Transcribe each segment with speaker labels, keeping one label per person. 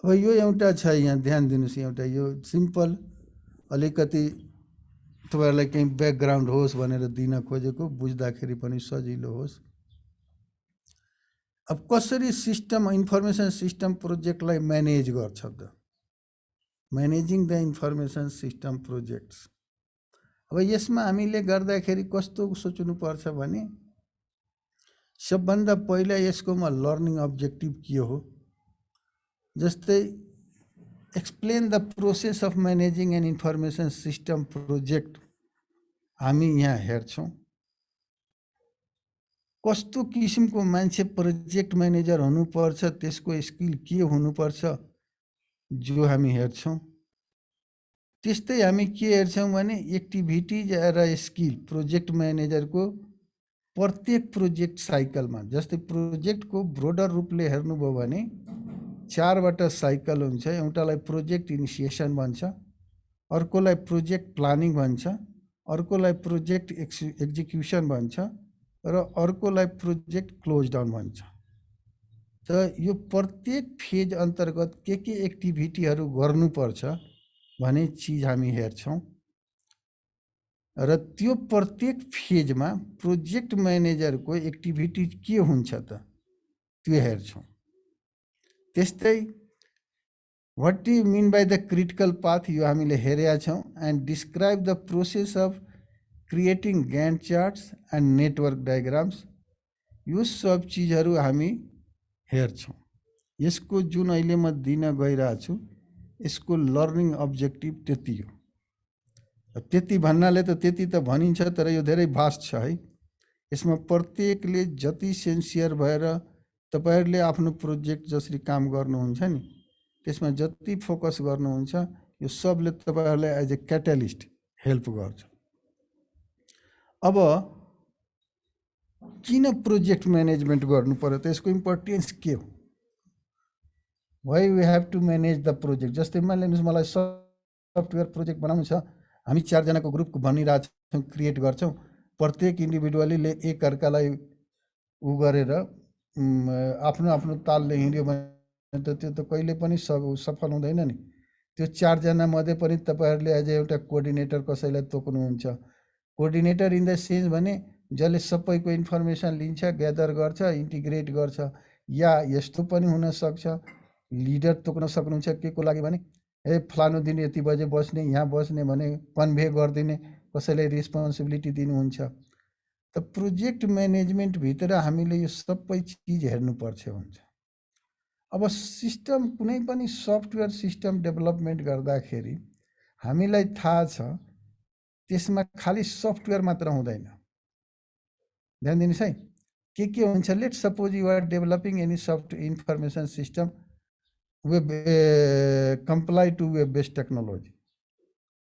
Speaker 1: अब यो एउटा छ, यहाँ ध्यान दिनुहोस्, एउटा यो सिम्पल अलिकति तपाईँहरूलाई केही ब्याकग्राउन्ड होस् भनेर दिन खोजेको, बुझ्दाखेरि पनि सजिलो होस्। अब कसरी सिस्टम इन्फर्मेसन सिस्टम प्रोजेक्टलाई म्यानेज गर्छ त, managing the information system projects. अब यसमा हामीले गर्दाखेरि कस्तो सोच्नुपर्छ भने, सबभन्दा पहिला यसकोमा लर्निङ अब्जेक्टिभ के हो, जस्तै explain the process of managing an information system project हामी यहाँ हेर्छौँ। कस्तो किसिमको मान्छे प्रोजेक्ट म्यानेजर हुनुपर्छ, त्यसको स्किल के हुनुपर्छ जो हामी हेर्छौँ। त्यस्तै हामी के हेर्छौँ भने एक्टिभिटिज र स्किल प्रोजेक्ट म्यानेजरको प्रत्येक प्रोजेक्ट साइकलमा, जस्तै प्रोजेक्टको ब्रोडर रूपले हेर्नुभयो भने 4वटा साइकल हुन्छ। एउटालाई प्रोजेक्ट इनिसिएसन भन्छ, अर्कोलाई प्रोजेक्ट प्लानिङ भन्छ, अर्कोलाई प्रोजेक्ट एक्जिक्युसन भन्छ र अर्कोलाई प्रोजेक्ट क्लोज डाउन भन्छ। त यो प्रत्येक फेज अन्तर्गत के एक्टिभिटीहरू गर्नुपर्छ भन्ने चिज हामी हेर्छौँ र त्यो प्रत्येक फेजमा प्रोजेक्ट म्यानेजरको एक्टिभिटी के हुन्छ त त्यो हेर्छौँ। त्यस्तै what do you mean by the critical path, यो हामीले हेरेका छौँ। And describe the process of creating Gantt charts and network diagrams, यो सब चिजहरू हामी हेर्छौँ। यसको जुन अहिले म दिन गइरहेको छु, यसको लर्निङ अब्जेक्टिभ त्यति हो। त्यति भन्नाले त त्यति त भनिन्छ, तर यो धेरै भास्ट छ है। यसमा प्रत्येकले जति सिन्सियर भएर तपाईहरुले आफ्नो प्रोजेक्ट जसरी काम गर्नुहुन्छ नि, त्यसमा जति फोकस गर्नुहुन्छ, यो सबले तपाईहरुलाई एज ए क्याटालिस्ट हेल्प गर्छ। अब किन प्रोजेक्ट म्यानेजमेन्ट गर्नु पर्यो त, यसको इम्पोर्टेन्स के हो? Why we have to manage the project. जस्तै मानिलिनुहोस् मलाई सफ्टवेयर प्रोजेक्ट बनाउनु छ, हामी 4 जनाको ग्रुप बनिरहेछौँ, क्रिएट गर्छौँ। प्रत्येक इन्डिभिजुअलीले एकअर्कालाई उ गरेर आफ्नो आफ्नो तालले हिँड्यो भने त त्यो त कहिले पनि सफल हुँदैन नि। त्यो 4 जना मध्ये पनि तपाईहरुले एज एउटा कोअर्डिनेटर कसैलाई तोक्नुहुन्छ। कोअर्डिनेटर इन द सेन्स भने जसले सबैको इन्फर्मेसन लिन्छ, ग्यादर गर्छ, इन्टिग्रेट गर्छ। या यस्तो पनि हुन सक्छ, लिडर तोक्न सक्नुहुन्छ के को लागि भने फलानु दिन यति बजे बस्ने, यहाँ बस्ने भने कन्भे गरिदिने, कसैलाई रेस्पोन्सिबिलिटी दिनुहुन्छ। त प्रोजेक्ट म्यानेजमेन्ट भित्र हामीले यो सबै चिज हेर्नुपर्छ हुन्छ। अब सिस्टम, कुनै पनि सफ्टवेयर सिस्टम डेभलपमेन्ट गर्दाखेरि हामीलाई थाहा छ त्यसमा खाली सफ्टवेयर मात्र हुँदैन। ध्यान दिनुहोस् है, के हुन्छ। Let suppose you are developing any software information system web comply to web based technology.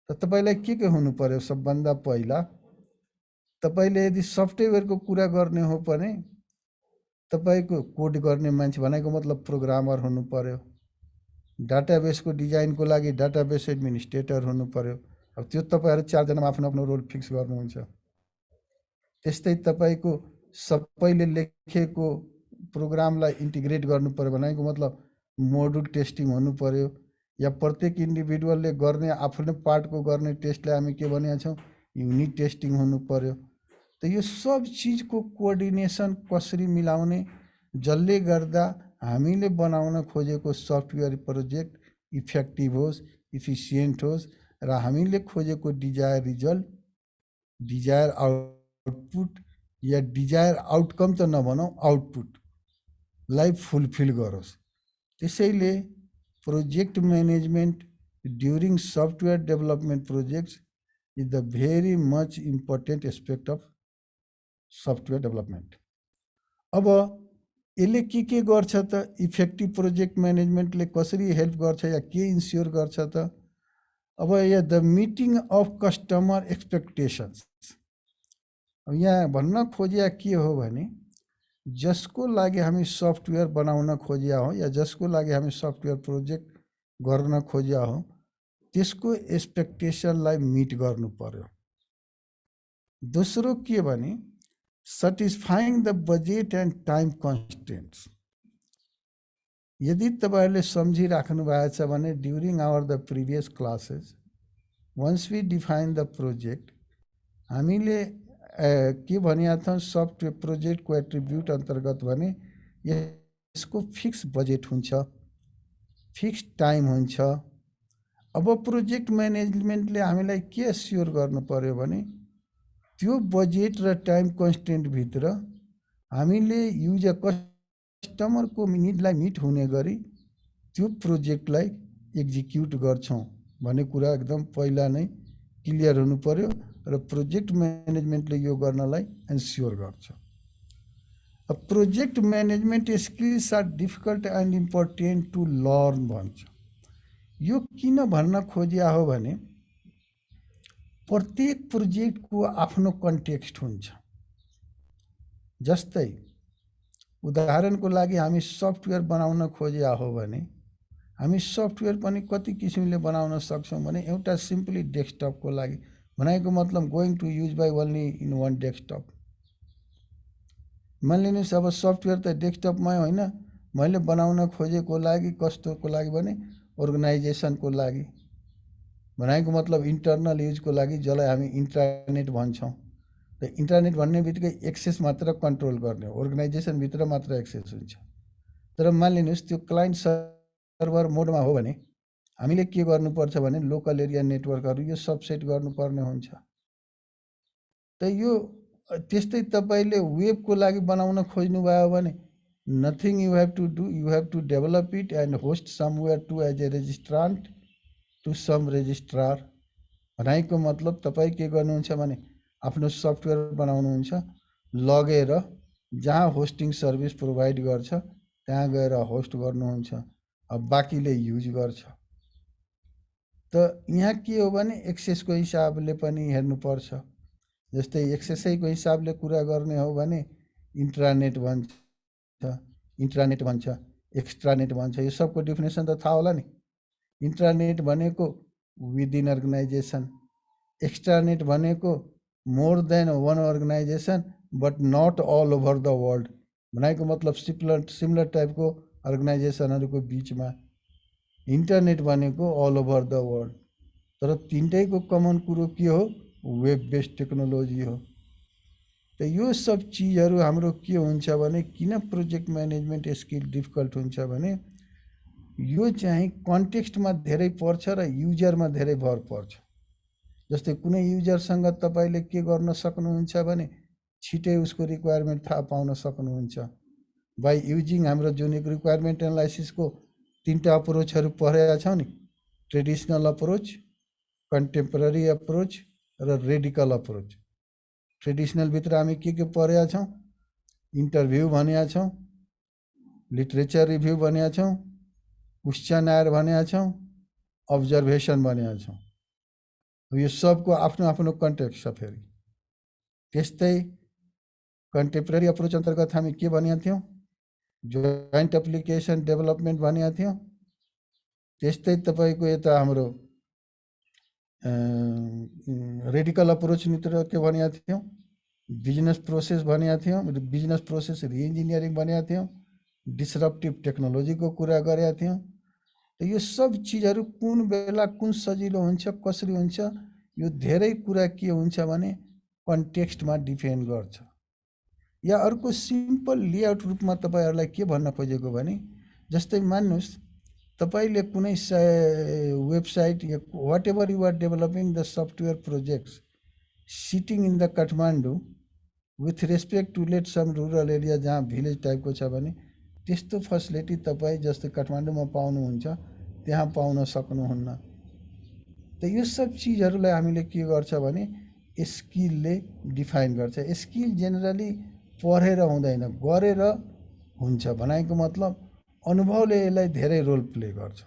Speaker 1: त तपाईलाई के हुनु पर्यो? सबभन्दा पहिला तपाईले यदि सफ्टवेयरको कुरा गर्ने हो भने तपाईको कोड गर्ने मान्छे भनेको मतलब प्रोग्रामर हुनु पर्यो। डाटाबेसको डिजाइनको लागि डाटाबेस एडमिनिस्ट्रेटर हुनु पर्यो। अब त्यो तपाईहरु 4 जनामा आफ्नो आफ्नो रोल फिक्स गर्नुहुन्छ। त्यस्तै तपाईको सबैले लेखेको प्रोग्रामलाई इन्टिग्रेट गर्नु पर्यो भनेको मतलब मोडुल टेस्टिङ हुनु पर्यो। या प्रत्येक इन्डिभिजुअलले गर्ने आफ्नो पार्टको गर्ने टेस्टलाई हामी के भनेका छौँ? युनिट टेस्टिङ हुनु पर्यो। त यो सब चिजको कोअर्डिनेसन कसरी मिलाउने, जसले गर्दा हामीले बनाउन खोजेको सफ्टवेयर प्रोजेक्ट इफेक्टिभ होस्, इफिसियन्ट होस् र हामीले खोजेको डिजायर रिजल्ट, डिजायर आउटपुट या डिजायर आउटकम त नभनौँ, आउटपुटलाई फुलफिल गरोस्। त्यसैले project management during software development projects is the very much important aspect of software development. अब यसले के गर्छ त? इफेक्टिभ प्रोजेक्ट म्यानेजमेन्टले कसरी हेल्प गर्छ या के इन्स्योर गर्छ त? अब यहाँ the meeting of customer expectations. अब यहाँ भन्न खोजिया के हो भने जसको लागि हामी सफ्टवेयर बनाउन खोजिया हो या जसको लागि हामी सफ्टवेयर प्रोजेक्ट गर्न खोजिया हो त्यसको एक्सपेक्टेसनलाई मिट गर्नु पर्यो। दोस्रो के भने satisfying the budget and time constraints। यदि तपाईहरुले सम्झिराख्नु भएको छ भने during the previous classes once we define the project हामीले के भनिया थियौँ सफ्टवेयर प्रोजेक्टको एट्रिब्युट अन्तर्गत भने यसको फिक्स बजेट हुन्छ, फिक्स टाइम हुन्छ। अब प्रोजेक्ट म्यानेजमेन्टले हामीलाई के एस्योर गर्नु पर्यो भने त्यो बजेट र टाइम कन्स्टेन्ट भित्र हामीले युजर कस्टमरको निडलाई मिट हुने गरी त्यो प्रोजेक्टलाई एक्जिक्युट गर्छौँ भन्ने कुरा एकदम पहिला नै क्लियर हुनु पर्यो र प्रोजेक्ट म्यानेजमेन्टले यो गर्नलाई एन्स्योर गर्छ। Project management skills are difficult and important to learn भन्छ। यो किन भन्न खोजिया हो भने प्रत्येक प्रोजेक्टको आफ्नो कन्टेक्स्ट हुन्छ। जस्तै उदाहरणको लागि हामी सफ्टवेयर बनाउन खोजिया हो भने हामी सफ्टवेयर पनि कति किसिमले बनाउन सक्छौँ भने एउटा सिम्पली डेस्कटपको लागि भनेको मतलब going to use by only in one desktop. मानिलिनुहोस् अब सफ्टवेयर त डेस्कटपमै होइन, मैले बनाउन खोजेको लागि कस्तोको लागि भने अर्गनाइजेसनको लागि भनेको मतलब इन्टरनल युजको लागि जसलाई हामी इन्ट्रानेट भन्छौँ। र इन्टरनेट भन्ने बित्तिकै एक्सेस मात्र कन्ट्रोल गर्ने हो, अर्गनाइजेसनभित्र मात्र एक्सेस हुन्छ। तर मानिलिनुहोस् त्यो क्लाइन्ट सर्भर मोडमा हो भने हामीले के गर्नुपर्छ भने लोकल एरिया नेटवर्कहरू यो सबसेट गर्नुपर्ने हुन्छ। त यो त्यस्तै तपाईले वेबको लागि बनाउन खोज्नुभयो भने nothing you have to do, you have to develop it and host somewhere to as a registrant to some registrar. भनेको मतलब तपाईँ के गर्नुहुन्छ भने आफ्नो सफ्टवेयर बनाउनुहुन्छ, लगेर जहाँ होस्टिङ सर्भिस प्रोभाइड गर्छ त्यहाँ गएर होस्ट गर्नुहुन्छ, अब बाँकीले युज गर्छ। त यहाँ के हो भने एक्सेसको हिसाबले पनि हेर्नुपर्छ। जस्तै एक्सेसैको हिसाबले कुरा गर्ने हो भने इन्ट्रानेट भन्छ, एक्स्ट्रानेट भन्छ। यो सबको डिफिनेसन त थाहा होला नि। इन्ट्रानेट भनेको विदिन अर्गनाइजेसन, एक्स्ट्रानेट भनेको more than one organization but not all over the world. भनेको मतलब सिमिलर टाइपको अर्गनाइजेसनहरूको बिचमा। इन्टरनेट भनेको अल ओभर द वर्ल्ड। तर तिनटैको कमन कुरो के हो? वेब बेस्ड टेक्नोलोजी हो। त यो सब चिजहरू हाम्रो के हुन्छ भने किन प्रोजेक्ट म्यानेजमेन्ट स्किल डिफिकल्ट हुन्छ भने यो चाहिँ कन्टेक्स्टमा धेरै पर्छ र युजरमा धेरै भर पर्छ। जस्तै कुनै युजरसँग तपाईले के गर्न सक्नुहुन्छ भने छिटै उसको रिक्वायरमेन्ट थाहा पाउन सक्नुहुन्छ बाई युजिङ हाम्रो जुन रिक्वायरमेन्ट एनालाइसिसको तीनटा अप्रोचहरू पढेका छौँ नि, ट्रेडिसनल अप्रोच, कन्टेम्पोरेरी अप्रोच र रेडिकल अप्रोच। ट्रेडिसनलभित्र हामी के पढेका छौँ? इन्टरभ्यू भनेका छौँ, लिटरेचर रिभ्यू भनेका छौँ, क्वेसनर भनेका छौँ, अब्जर्भेसन भनेका छौँ। यो सबको आफ्नो आफ्नो कन्टेक्स्ट छ। फेरि त्यस्तै कन्टेम्पोरेरी अप्रोच अन्तर्गत हामी के भनेका थियौँ? जोइन्ट एप्लिकेसन डेभलपमेन्ट भनेका थियौँ। त्यस्तै तपाईँको यता हाम्रो रेडिकल अप्रोच भित्र के भनेका थियौँ? बिजनेस प्रोसेस भनेका थियौँ, बिजनेस प्रोसेस रिइन्जिनियरिङ भनेका थियौँ, डिसरप्टिभ टेक्नोलोजीको कुरा गरेका थियौँ। त यो सब चिजहरू कुन बेला कुन सजिलो हुन्छ, कसरी हुन्छ, यो धेरै कुरा के हुन्छ भने कन्टेक्स्टमा डिपेन्ड गर्छ। या अर्को सिम्पल लेआउट रूपमा तपाईहरुलाई के भन्न खोजेको भने जस्तै मान्नुहोस् तपाईले कुनै वेबसाइट या whatever you are developing the software projects sitting in the Kathmandu with respect to let some rural area जहाँ भिलेज टाइपको छ भने त्यस्तो फेसिलिटी तपाईँ जस्तै काठमाडौँमा पाउनुहुन्छ त्यहाँ पाउन सक्नुहुन्न। त यो सब चिजहरूलाई हामीले के गर्छ भने स्किलले डिफाइन गर्छ। स्किल जेनरली पढेर हुँदैन, गरेर हुन्छ। भनेको मतलब अनुभवले यसलाई धेरै रोल प्ले गर्छ।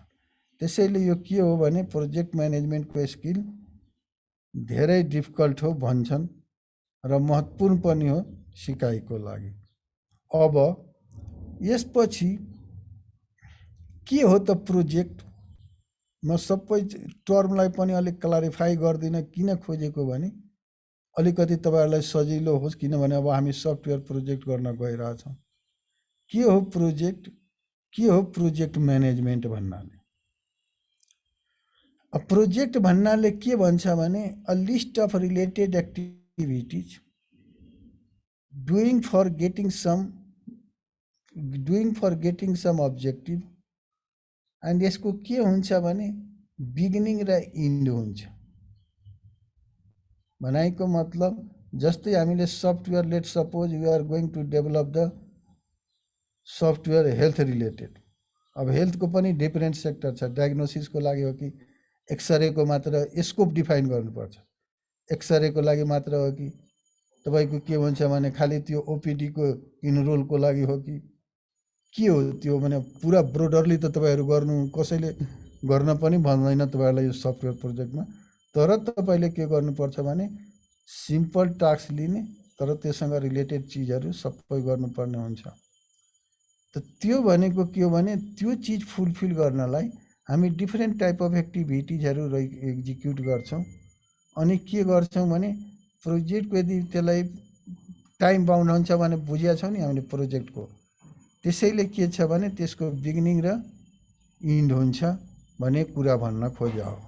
Speaker 1: त्यसैले यो के हो भने प्रोजेक्ट म्यानेजमेन्टको स्किल धेरै डिफिकल्ट हो भन्छन् र महत्त्वपूर्ण पनि हो सिकाइको लागि। अब यसपछि के हो त प्रोजेक्ट? म सबै टर्मलाई पनि अलिक क्लारिफाई गर्दिनँ किन खोजेको भने अलिकति तपाईहरुलाई सजिलो होस्, किनभने अब हामी सफ्टवेयर प्रोजेक्ट गर्न गइरहेछौँ। के हो प्रोजेक्ट? के हो प्रोजेक्ट म्यानेजमेन्ट भन्नाले? प्रोजेक्ट भन्नाले के भन्छ भने a list of related activities doing for getting some objective and यसको के हुन्छ भने बिगिनिङ र इन्ड हुन्छ। भनाइको मतलब जस्तै हामीले software, let suppose we are going to develop the software health related. अब हेल्थको पनि डिफरेन्ट सेक्टर छ। डायग्नोसिसको लागि हो कि एक्सरेको मात्र स्कोप डिफाइन गर्नुपर्छ, एक्सरेको लागि मात्र हो कि तपाईँको के भन्छ भने खालि त्यो ओपिडीको इनरोलको लागि हो कि के हो त्यो भने पुरा ब्रोडरली त तपाईँहरू गर्नु कसैले गर्न पनि भन्दैन तपाईँहरूलाई यो सफ्टवेयर प्रोजेक्टमा। तर तपाईँले के गर्नुपर्छ भने सिम्पल टास्क लिने तर त्योसँग रिलेटेड चिजहरू सबै गर्नुपर्ने हुन्छ। त त्यो भनेको के हो भने त्यो चिज फुलफिल गर्नलाई हामी डिफ्रेन्ट टाइप अफ एक्टिभिटिजहरू एक्जिक्युट गर्छौँ। अनि के गर्छौँ भने प्रोजेक्टको यदि त्यसलाई टाइम बाउन्ड हुन्छ भने बुझिया छौँ नि हामीले प्रोजेक्टको, त्यसैले के छ भने त्यसको बिगिनिङ र इन्ड हुन्छ भन्ने कुरा भन्न खोजा हो।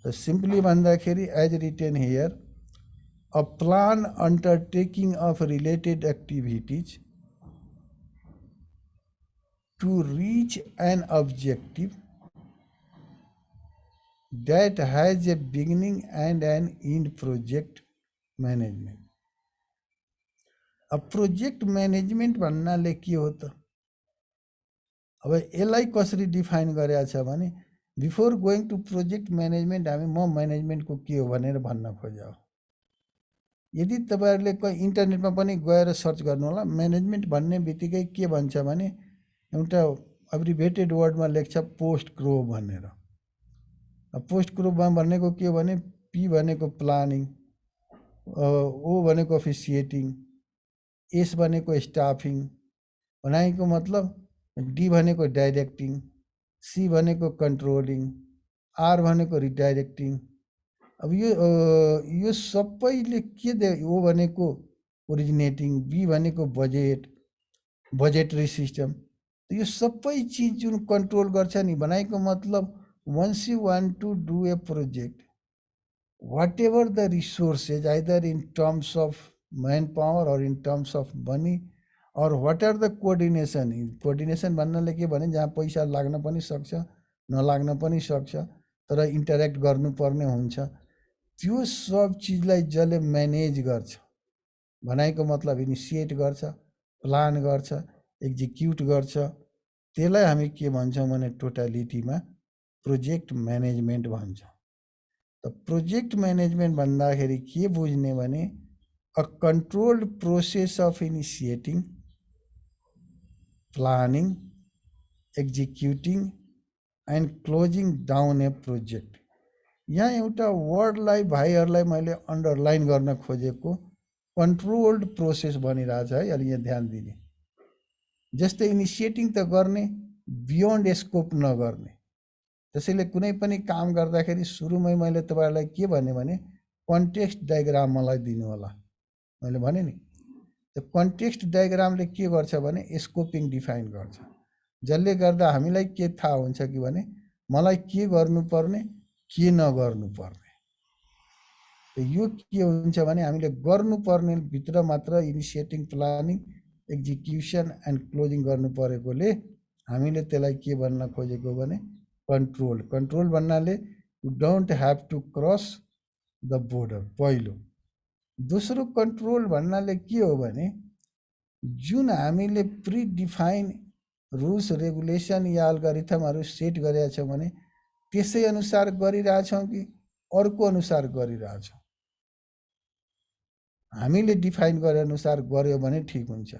Speaker 1: त सिम्पली भन्दाखेरि as written here a plan undertaking of related activities to reach an objective that has a beginning and an end project management। अब प्रोजेक्ट म्यानेजमेन्ट भन्नाले के हो त? अब यसलाई कसरी डिफाइन गरेका छ भने before going to project management हामी म्यानेजमेन्टको के हो भनेर भन्न खोजा हो। यदि तपाईँहरूले इन्टरनेटमा पनि गएर सर्च गर्नु होला, म्यानेजमेन्ट भन्ने बित्तिकै के भन्छ भने एउटा एब्रिभेटेड वर्डमा लेख्छ पोस्ट ग्रो भनेर। पोस्ट ग्रुपमा भनेको के हो भने पी भनेको प्लानिङ, ओ भनेको अफिसिएटिङ, एस भनेको स्टाफिङ, भनेको मतलब डी भनेको डाइरेक्टिङ, सी भनेको कन्ट्रोलिङ, आर भनेको रिडाइरेक्टिङ। अब यो सबैले के दे, ओ भनेको ओरिजिनेटिङ, बी भनेको बजेटरी सिस्टम। यो सबै चिज जुन कन्ट्रोल गर्छ नि, भनेको मतलब once you want to do a project, whatever the resources, either in terms of manpower or in terms of money or what are the coordination is, coordination भन्नाले के भने जहाँ पैसा लाग्न पनि सक्छ नलाग्न पनि सक्छ तर इन्टरेक्ट गर्नुपर्ने हुन्छ, त्यो सब चिजलाई जसले म्यानेज गर्छ, भनेको मतलब इनिसिएट गर्छ, प्लान गर्छ, एक्जिक्युट गर्छ, त्यसलाई हामी के भन्छौँ भने टोटालिटीमा प्रोजेक्ट म्यानेजमेन्ट भन्छ। त प्रोजेक्ट म्यानेजमेन्ट भन्दाखेरि के बुझ्ने भने a controlled process of initiating, planning, executing and closing down A project. यहाँ एउटा वर्डलाई भाइहरूलाई मैले अन्डरलाइन गर्न खोजेको कन्ट्रोल्ड प्रोसेस भनिरहेछ है, अलि यहाँ ध्यान दिने। जस्तै इनिसिएटिङ त गर्ने, बियोन्ड स्कोप नगर्ने। त्यसैले कुनै पनि काम गर्दाखेरि सुरुमै मैले तपाईँहरूलाई के भने कन्टेक्स्ट डायग्राम मलाई दिनु होला। मैले भने नि त्यो कन्टेक्स्ट डायग्रामले के गर्छ भने स्कोपिङ डिफाइन गर्छ, जसले गर्दा हामीलाई के थाहा हुन्छ कि भने मलाई के गर्नुपर्ने के नगर्नुपर्ने। यो के हुन्छ भने हामीले गर्नुपर्ने भित्र मात्र initiating, planning, execution and closing गर्नु परेकोले हामीले त्यसलाई के भन्न खोजेको भने कन्ट्रोल भन्नाले you don't have to cross the border पहिलो। दोस्रो कन्ट्रोल भन्नाले के हो भने जुन हामीले प्री डिफाइन रुल्स रेगुलेसन या अल्गोरिथमहरू सेट गरेका छौँ भने त्यसै अनुसार गरिरहेछौँ कि अर्को अनुसार गरिरहेछौँ। हामीले डिफाइन गरे अनुसार गर्यो भने ठिक हुन्छ।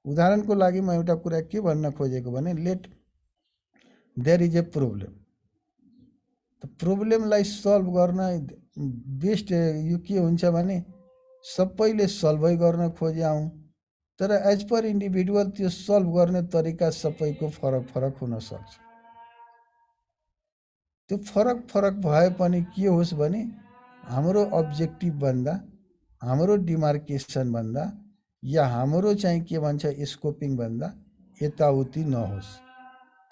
Speaker 1: उदाहरणको लागि म एउटा कुरा के भन्न खोजेको भने let there is a problem. त प्रब्लमलाई सल्भ गर्न बेस्ट यो के हुन्छ भने सबैले सल्भै गर्न खोज्यौँ, तर एज पर इन्डिभिजुअल त्यो सल्भ गर्ने तरिका सबैको फरक फरक हुन सक्छ। त्यो फरक फरक भए पनि के होस् भने हाम्रो अब्जेक्टिभ भन्दा, हाम्रो डिमार्केसन भन्दा या हाम्रो चाहिँ के भन्छ स्कोपिङ भन्दा यताउति नहोस्।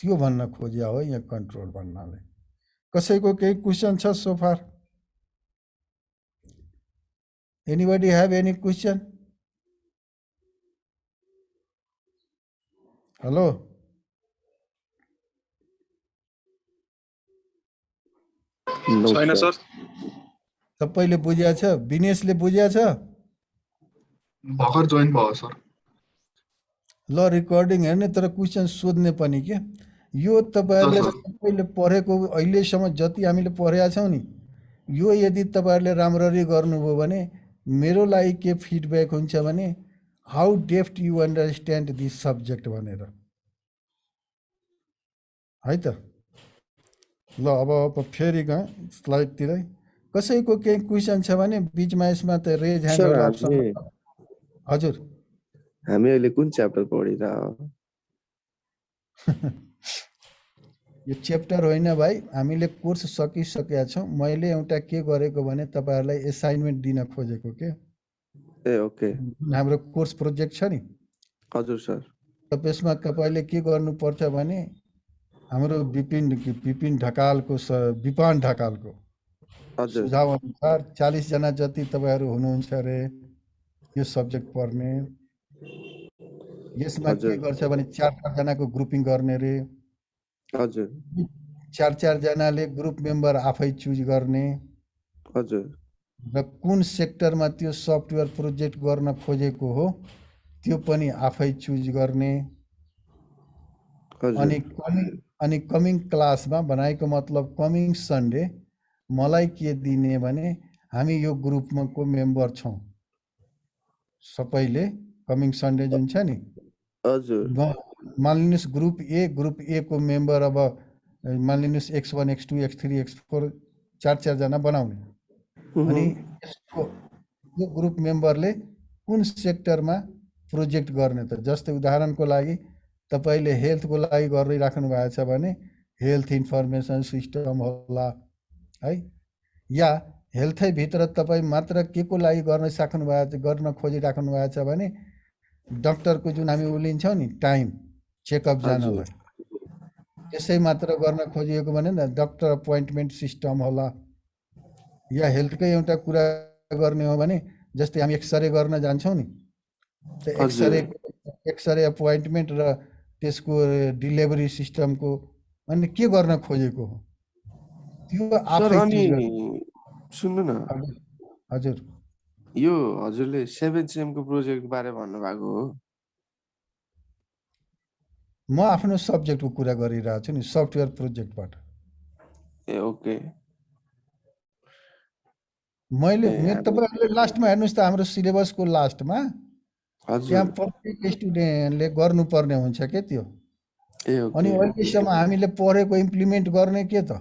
Speaker 1: त्यो भन्न खोज्या हो यहाँ कन्ट्रोल भन्नाले। कसैको केही क्वेसन छ so far? Anybody have any question? Hello,
Speaker 2: No,
Speaker 3: छैन
Speaker 2: sir.
Speaker 3: सर।
Speaker 1: सबैले बुझ्या छ? विनेशले बुझ्या छ?
Speaker 3: भर्खर जोइन भयो सर।
Speaker 1: ल रेकर्डिङ हेर्ने, तर क्वेसन सोध्ने पनि के। यो तपाईँहरूले
Speaker 3: सर।
Speaker 1: सबैले पढेको अहिलेसम्म जति हामीले पढेका छौँ नि, यो यदि तपाईँहरूले राम्ररी गर्नुभयो भने मेरो लागि के फिडब्याक हुन्छ भने how deft you understand this subject भनेर, है त। ल अब फेरि गएँ स्लाइडतिरै। कसैको केही क्वेसन छ भने बिचमा यसमा त raise hand
Speaker 2: sir,
Speaker 1: hold option. हजुर,
Speaker 2: हामी अहिले कुन च्याप्टर पढिरह?
Speaker 1: यो च्याप्टर होइन भाइ, हामीले कोर्स सकिसकेका छौँ। मैले एउटा के गरेको भने तपाईँहरूलाई एसाइनमेन्ट दिन खोजेको के।
Speaker 2: ए ओके,
Speaker 1: हाम्रो कोर्स प्रोजेक्ट छ नि,
Speaker 2: हजुर सर।
Speaker 1: त्यसमा तपाईँले के गर्नुपर्छ भने हाम्रो विपिन ढकालको विपान ढकालको
Speaker 2: हजुर
Speaker 1: सुझाव अनुसार 40 जना जति तपाईँहरू हुनुहुन्छ अरे यो सब्जेक्ट पढ्ने। यसमा के
Speaker 2: हजुर
Speaker 1: गर्छ भने 4 जनाको ग्रुपिङ गर्ने रे।
Speaker 2: हजुर
Speaker 1: 4 जनाले ग्रुप मेम्बर आफै चुज गर्ने
Speaker 2: हजुर
Speaker 1: र कुन सेक्टरमा त्यो सफ्टवेयर प्रोजेक्ट गर्न खोजेको हो त्यो पनि आफै चुज गर्ने।
Speaker 2: हजुर
Speaker 1: अनि कमिङ क्लासमा बनाएको मतलब कमिङ सन्डे मलाई के दिने भने हामी यो ग्रुपमा को मेम्बर छौँ सबैले। कमिङ सन्डे जुन छ नि,
Speaker 2: हजुर
Speaker 1: मानिलिनुहोस् ग्रुप ए को मेम्बर अब मानिलिनुहोस् X1 X2 X3 X4 4 जना बनाउने। अनि यो ग्रुप मेम्बरले कुन सेक्टरमा प्रोजेक्ट गर्ने त। जस्तै उदाहरणको लागि तपाईँले हेल्थको लागि गरिराख्नु भएको छ भने हेल्थ इन्फर्मेसन सिस्टम होला है, या हेल्थै भित्र तपाईँ मात्र के को लागि गर्न खोजिराख्नु भएको छ भने डक्टरको जुन हामी उलिन्छौँ नि टाइम चेकअप जानलाई, त्यसै मात्र गर्न खोजिएको भने न डक्टर अपोइन्टमेन्ट सिस्टम होला। या हेल्थकै एउटा कुरा गर्ने हो भने जस्तै हामी एक्सरे गर्न जान्छौँ नि, त एक्सरे अपोइन्टमेन्ट र त्यसको डेलिभरी सिस्टमको अनि के गर्न खोजेको हो त्यो आफै चुज गर्ने।
Speaker 2: सुन्नु न,
Speaker 1: हजुर,
Speaker 2: यो हजुरले 7 सेम को प्रोजेक्ट बारे भन्नुभएको हो?
Speaker 1: म आफ्नो सब्जेक्टको कुरा गरिरहेको छु नि, सफ्टवेयर प्रोजेक्टबाट।
Speaker 2: ए ओके,
Speaker 1: मैले तपाईँहरूले लास्टमा हेर्नुहोस् त, हाम्रो सिलेबसको लास्टमा त्यहाँ प्रत्येक स्टुडेन्टले गर्नुपर्ने हुन्छ के त्यो। अनि अहिलेसम्म हामीले पढेको इम्प्लिमेन्ट गर्ने के त,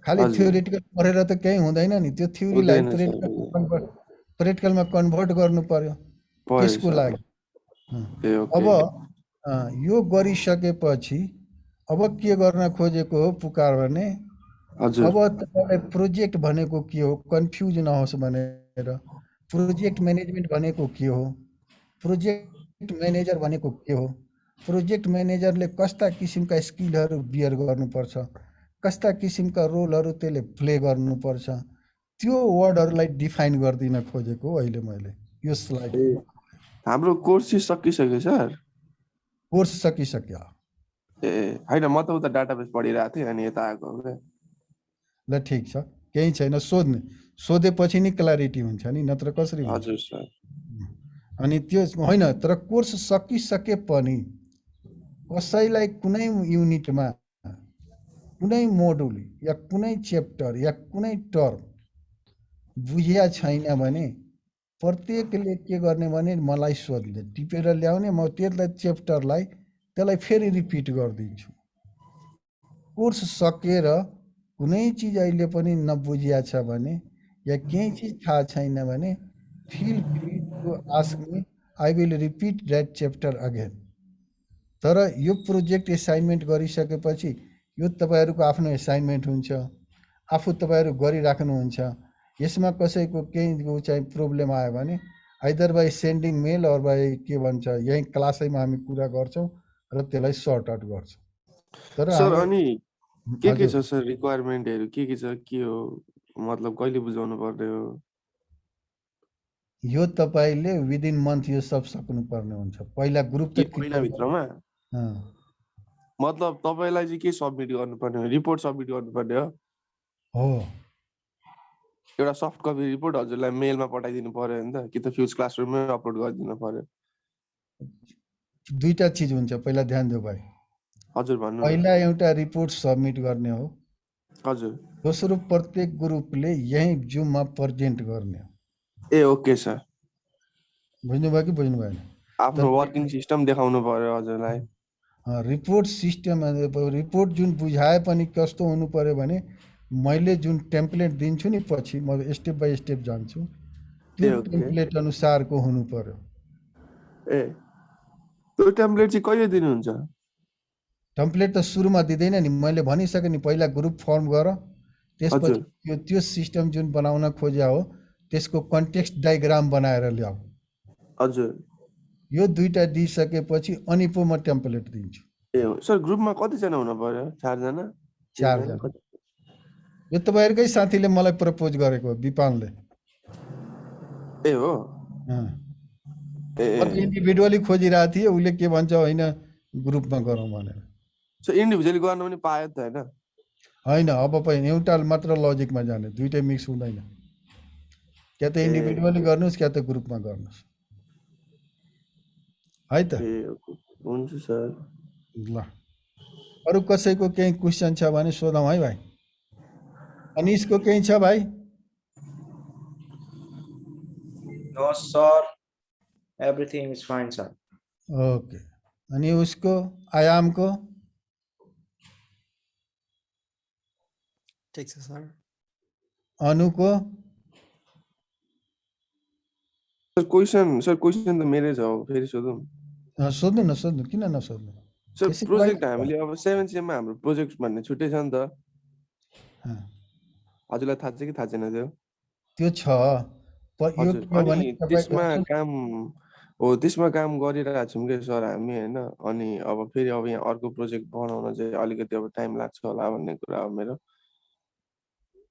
Speaker 1: खालि थ्योरिटिकल पढेर त केही हुँदैन नि। त्यो थ्योरीलाई प्र्याक्टिकलमा कन्भर्ट गर्नु पर्यो त्यसको लागि। अब यो गरिसकेपछि अब के गर्न खोजेको हो पुकार भने, अब तपाईँलाई प्रोजेक्ट भनेको के हो कन्फ्युज नहोस् भनेर। प्रोजेक्ट म्यानेजमेन्ट भनेको के हो, प्रोजेक्ट म्यानेजर भनेको के हो, प्रोजेक्ट म्यानेजरले कस्ता किसिमका स्किलहरू बियर गर्नुपर्छ, कस्ता किसिमका रोलहरू त्यसले प्ले गर्नुपर्छ, त्यो वर्डहरूलाई डिफाइन गरिदिन खोजेको अहिले मैले यो स्लाइड।
Speaker 2: हाम्रो कोर्स चाहिँ सकिसक्यो सर?
Speaker 1: कोर्स सकिसक्यो।
Speaker 2: ए होइन, म त उता डाटाबेस पढिरहेको थिएँ अनि यता आएको हो।
Speaker 1: ल ठिक छ, केही छैन, सोधेपछि नि क्ल्यारिटी हुन्छ नि, नत्र कसरी हुन्छ?
Speaker 2: हजुर सर।
Speaker 1: अनि त्यो होइन, तर कोर्स सकिसके पनि कसैलाई कुनै युनिटमा कुनै मोडुल या कुनै च्याप्टर या कुनै टर्म बुझिया छैन भने प्रत्येकले के गर्ने भने मलाई सोध्ने, टिपेर ल्याउने, म त्यसलाई च्याप्टरलाई त्यसलाई फेरि रिपिट गरिदिन्छु। कोर्स सकेर कुनै चिज अहिले पनि नबुझिया छ भने या केही चिज थाहा छैन भने feel free to ask me, I will repeat that chapter again. तर यो प्रोजेक्ट एसाइनमेन्ट गरिसकेपछि यो तपाईँहरूको आफ्नो एसाइनमेन्ट हुन्छ, आफू तपाईँहरू गरिराख्नुहुन्छ। यसमा कसैको केही चाहिँ प्रब्लम आयो भने either by sending mail or by के भन्छ यहीँ क्लासैमा हामी कुरा गर्छौँ र त्यसलाई सर्ट आउट गर्छौँ। तर
Speaker 2: सर
Speaker 1: हाम्रो
Speaker 2: अनि के
Speaker 1: हजुर
Speaker 2: छ सर रिक्वायरमेन्टहरू के छ के हो मतलब कहिले बुझाउनु पर्ने हो
Speaker 1: यो तपाईँले विदिन मन्थ यो सब सक्नुपर्ने हुन्छ। पहिला ग्रुप त
Speaker 2: यी
Speaker 1: क्लियर
Speaker 2: महिनाभित्रमा
Speaker 1: अँ,
Speaker 2: मतलब तपाईँलाई चाहिँ के सब्मिट गर्नुपर्ने हो रिपोर्ट सब्मिट गर्नुपर्ने हो
Speaker 1: हो
Speaker 2: एउटा सफ्ट कपी रिपोर्ट हजुरलाई मेलमा पठाइदिनु पर्यो नि त कि त फ्युज क्लासरुममै अपलोड गरिदिनु पर्यो
Speaker 1: दुईटा चिज हुन्छ, पहिला ध्यान दिऊ भाइ।
Speaker 2: हजुर भन्नु न
Speaker 1: पहिला एउटा रिपोर्ट सबमिट गर्ने हो,
Speaker 2: हजुर
Speaker 1: दोस्रो प्रत्येक ग्रुपले यही जुममा प्रेजेन्ट गर्ने हो।
Speaker 2: ए ओके सर
Speaker 1: बुझ्नुभयो कि बुझ्नु भएन?
Speaker 2: आफ्नो वर्किङ सिस्टम देखाउनु पर्यो हजुरलाई
Speaker 1: रिपोर्ट सिस्टम रिपोर्ट जुन बुझाए पनि कस्तो हुनु पर्यो भने मैले जुन टेम्प्लेट दिन्छु नि पछि म स्टेप बाई स्टेप जान्छु, त्यो
Speaker 2: ओके
Speaker 1: टेम्प्लेट अनुसारको हुनु पर्यो।
Speaker 2: ए त्यो टेम्प्लेट चाहिँ कहिले दिनुहुन्छ
Speaker 1: टेम्प्लेट त सुरुमा दिँदैन नि, मैले भनिसकेँ नि, पहिला ग्रुप फर्म गर, त्यसपछि
Speaker 2: हजुर
Speaker 1: त्यो सिस्टम जुन बनाउन खोज्या हो त्यसको कन्टेक्स्ट डायग्राम बनाएर ल्याऊ।
Speaker 2: हजुर
Speaker 1: यो दुईटा दिइसकेपछि अनि पो म टेम्प्लेट दिन्छु।
Speaker 2: ए हो सर ग्रुपमा कतिजना हुनु पर्यो 4 जना
Speaker 1: 4 जना। यो तपाईँहरूकै साथीले मलाई प्रपोज गरेको हो, विपालले।
Speaker 2: ए हो
Speaker 1: अँ।
Speaker 2: ए
Speaker 1: म त इन्डिभिजुअली खोजिरहेको थिएँ, उसले के भन्छ होइन ग्रुपमा गरौँ भनेर।
Speaker 2: सो इन्डिभिजुअली गर्न पनि पायो त हैन
Speaker 1: होइन, अब पनि एउटा मात्र लजिकमा जाने, दुइटै मिक्स हुँदैन। क्या त इन्डिभिजुअली गर्नुहोस् क्या त ग्रुपमा गर्नुहोस्, है त।
Speaker 2: ए हुन्छ सर
Speaker 1: ल, अरू कसैको केही क्वेसन छ भने सोधौँ है भाइ। अनिसको केही छ भाइ?
Speaker 4: No, sir. Everything is fine, sir.
Speaker 1: Okay. अनि उसको आयामको?
Speaker 5: ठिक छ सर।
Speaker 1: अनुको?
Speaker 2: सर क्वेसन त मेरै छ अब फेरि सोधौँ
Speaker 1: सोध्नु न, सोध्नु, किन नसोध्नु।
Speaker 2: सर
Speaker 1: त्यसै
Speaker 2: प्रोजेक्ट
Speaker 1: कुरा-
Speaker 2: हामीले अब 7 सेममा हाम्रो प्रोजेक्ट भन्ने छुट्टै छ नि त
Speaker 1: अँ,
Speaker 2: हजुरलाई थाहा छ कि थाहा छैन त्यो
Speaker 1: त्यो छ। यो
Speaker 2: हजुर
Speaker 1: के हो भने
Speaker 2: अनि त्यसमा
Speaker 1: तपाईँको
Speaker 2: काम हो त्यसमा काम गरिरहेको छौँ कि सर हामी होइन अनि अब फेरि अब यहाँ अर्को प्रोजेक्ट बनाउन चाहिँ अलिकति अब टाइम लाग्छ होला भन्ने कुरा हो मेरो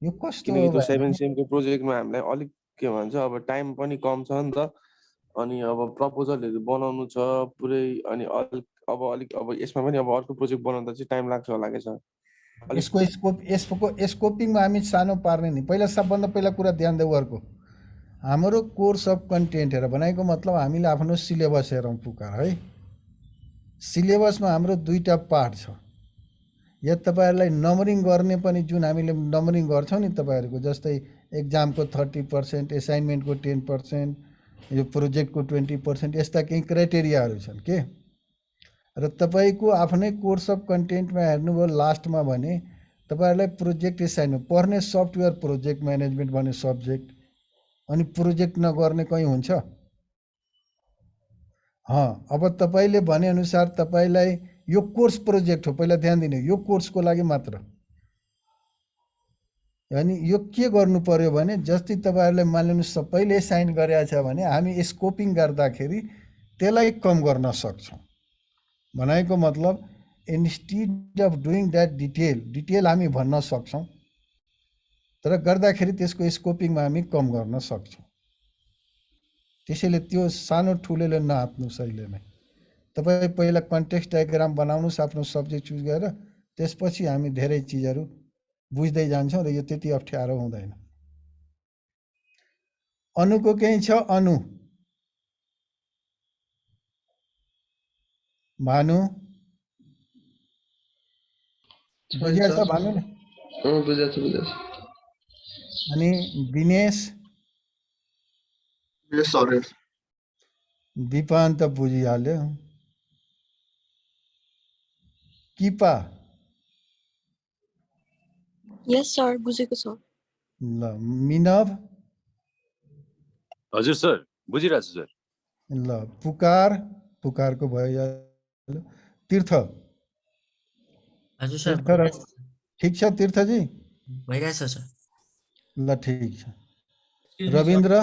Speaker 1: यो कस्तो
Speaker 2: किनकि
Speaker 1: हो
Speaker 2: त्यो
Speaker 1: भाइ
Speaker 2: 7
Speaker 1: भने-
Speaker 2: सेमको प्रोजेक्टमा हामीलाई अलिक के भन्छ अब टाइम पनि कम छ नि त अनि अब प्रपोजलहरू बनाउनु छ पुरै अनि अलिक अब यसमा पनि अब अर्को प्रोजेक्ट बनाउँदा चाहिँ टाइम लाग्छ होला कि सर
Speaker 1: यसको स्कोपिङमा हामी सानो पार्ने नि। पहिला सबभन्दा पहिला कुरा ध्यान देऊ अर्को, हाम्रो कोर्स अफ कन्टेन्ट हेर भनेको मतलब हामीले आफ्नो सिलेबस हेरौँ पुकार है। सिलेबसमा हाम्रो दुईटा पार्ट छ। या तपाईँहरूलाई नम्बरिङ गर्ने पनि जुन हामीले नम्बरिङ गर्छौँ नि तपाईँहरूको, जस्तै एक्जामको 30%, एसाइनमेन्टको 10%, यो प्रोजेक्टको 20%, यस्ता केही क्राइटेरियाहरू छन् के। र तपाईँको आफ्नै कोर्स अफ कन्टेन्टमा हेर्नुभयो लास्टमा भने तपाईँहरूलाई प्रोजेक्ट एसाइनमेन्ट पढ्ने सफ्टवेयर प्रोजेक्ट म्यानेजमेन्ट भन्ने सब्जेक्ट, अनि प्रोजेक्ट नगर्ने कहीँ हुन्छ? अब तपाईँले भनेअनुसार तपाईँलाई यो कोर्स प्रोजेक्ट हो, पहिला ध्यान दिनु, यो कोर्सको लागि मात्र। अनि यो के गर्नु पर्यो भने जस्तै तपाईँहरूले मानिलिनु सबैले साइन गरेको छ भने हामी स्कोपिङ गर्दाखेरि त्यसलाई कम गर्न सक्छौँ। भनेको मतलब instead of doing that detail हामी भन्न सक्छौँ, तर गर्दाखेरि त्यसको स्कोपिङमा हामी कम गर्न सक्छौँ। त्यसैले त्यो सानो ठुलोले नहात्नु सहिले नै। तपाईँ पहिला कन्टेक्स्ट डायग्राम बनाउनुहोस् आफ्नो सब्जेक्ट चुज गरेर, त्यसपछि हामी धेरै चिजहरू बुझ्दै जान्छौँ र यो त्यति अप्ठ्यारो हुँदैन। अनुको केही छ? अनु, भानु बुझिया छ भानु नि?
Speaker 3: बुझेछ
Speaker 1: अनि Dinesh?
Speaker 3: yes sir yes.
Speaker 1: Dipan त बुझिहाल्यो। किपा?
Speaker 6: यस सर, बुझेको छ।
Speaker 1: ल, मिनव?
Speaker 7: हजुर सर बुझिरहेको छु सर
Speaker 1: ल, पुकारको भयो। तीर्थ?
Speaker 5: हजुर सर
Speaker 1: तीर्थ ठिक छ तीर्थजी?
Speaker 5: भइरहेछ सर।
Speaker 1: ल ठिक छ। रविन्द्र?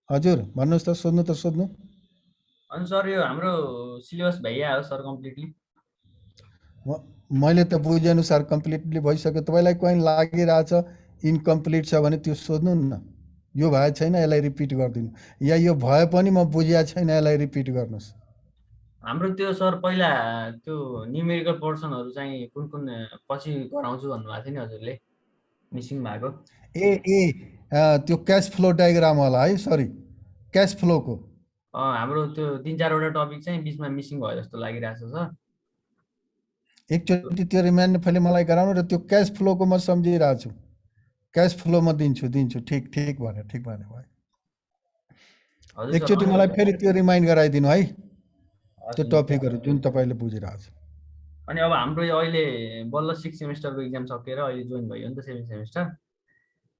Speaker 1: हजुर भन्नुहोस् त, सोध्नु त सोध्नु।
Speaker 8: अनि सर यो हाम्रो सिलेबस भइया हो सर कम्प्लिटली?
Speaker 1: मैले त बुझेअनुसार कम्प्लिटली भइसक्यो। तपाईँलाई कहीँ लागिरहेछ इन्कम्प्लिट छ भने त्यो सोध्नु न, यो भए छैन यसलाई रिपिट गरिदिनु, या यो भए पनि म बुझिया छैन यसलाई रिपिट गर्नुहोस्।
Speaker 5: हाम्रो त्यो सर पहिला त्यो न्युमेरिकल पोर्सनहरू चाहिँ कुन कुन पछि गराउँछु भन्नुभएको थियो नि हजुरले, मिसिङ भएको।
Speaker 1: त्यो क्यास फ्लो डायग्राम होला है, सरी क्यास फ्लोको।
Speaker 5: हाम्रो त्यो 3-4वटा टपिक चाहिँ बिचमा मिसिङ भयो जस्तो लागिरहेछ सर।
Speaker 1: एकचोटि त्यो रिमाइन्ड फेरि मलाई गराउनु, र त्यो क्यास फ्लोको म सम्झिरहेको छु, क्यास फ्लो म दिन्छु। ठिक भने भाइ,
Speaker 5: हजुर
Speaker 1: एकचोटि
Speaker 5: सर।
Speaker 1: मलाई फेरि त्यो रिमाइन्ड गराइदिनु है, त्यो
Speaker 5: हजुर।
Speaker 1: टपिकहरू जुन तपाईँले बुझिरहेको छ।
Speaker 5: अनि अब हाम्रो यो अहिले बल्ल 6 सेमेस्टरको एक्जाम सकेर अहिले जोइन भयो नि त 7 सेमेस्टर।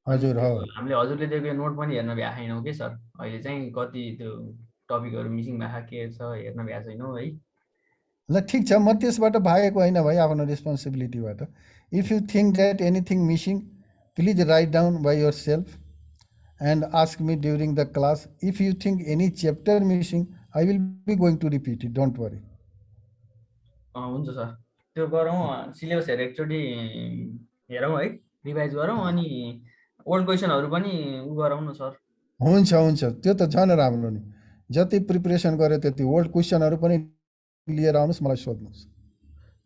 Speaker 1: हजुर हो,
Speaker 5: हामीले हजुरले दिएको नोट पनि हेर्न भ्या छैनौँ कि सर। अहिले चाहिँ कति त्यो टपिकहरू मिसिङ भएको के छ हेर्न भ्या छैनौँ है।
Speaker 1: ल ठिक छ, म त्यसबाट भागेको होइन भाइ, आफ्नो रेस्पोन्सिबिलिटीबाट। If you think that anything missing please write down by your self and ask me during the class. If you think any chapter missing I will be going to repeat it, don't worry.
Speaker 5: हुन्छ sir, त्यो गरौँ, सिलेबसहरू एकचोटि हेरौँ है, revise गरौँ, अनि old क्वेसनहरू पनि उ गरौँ न सर।
Speaker 1: हुन्छ, त्यो त झन् राम्रो नि। जति प्रिपरेसन गऱ्यो त्यति ओल्ड क्वेसनहरू पनि लिएर आउनुहोस्, मलाई सोध्नुहोस्।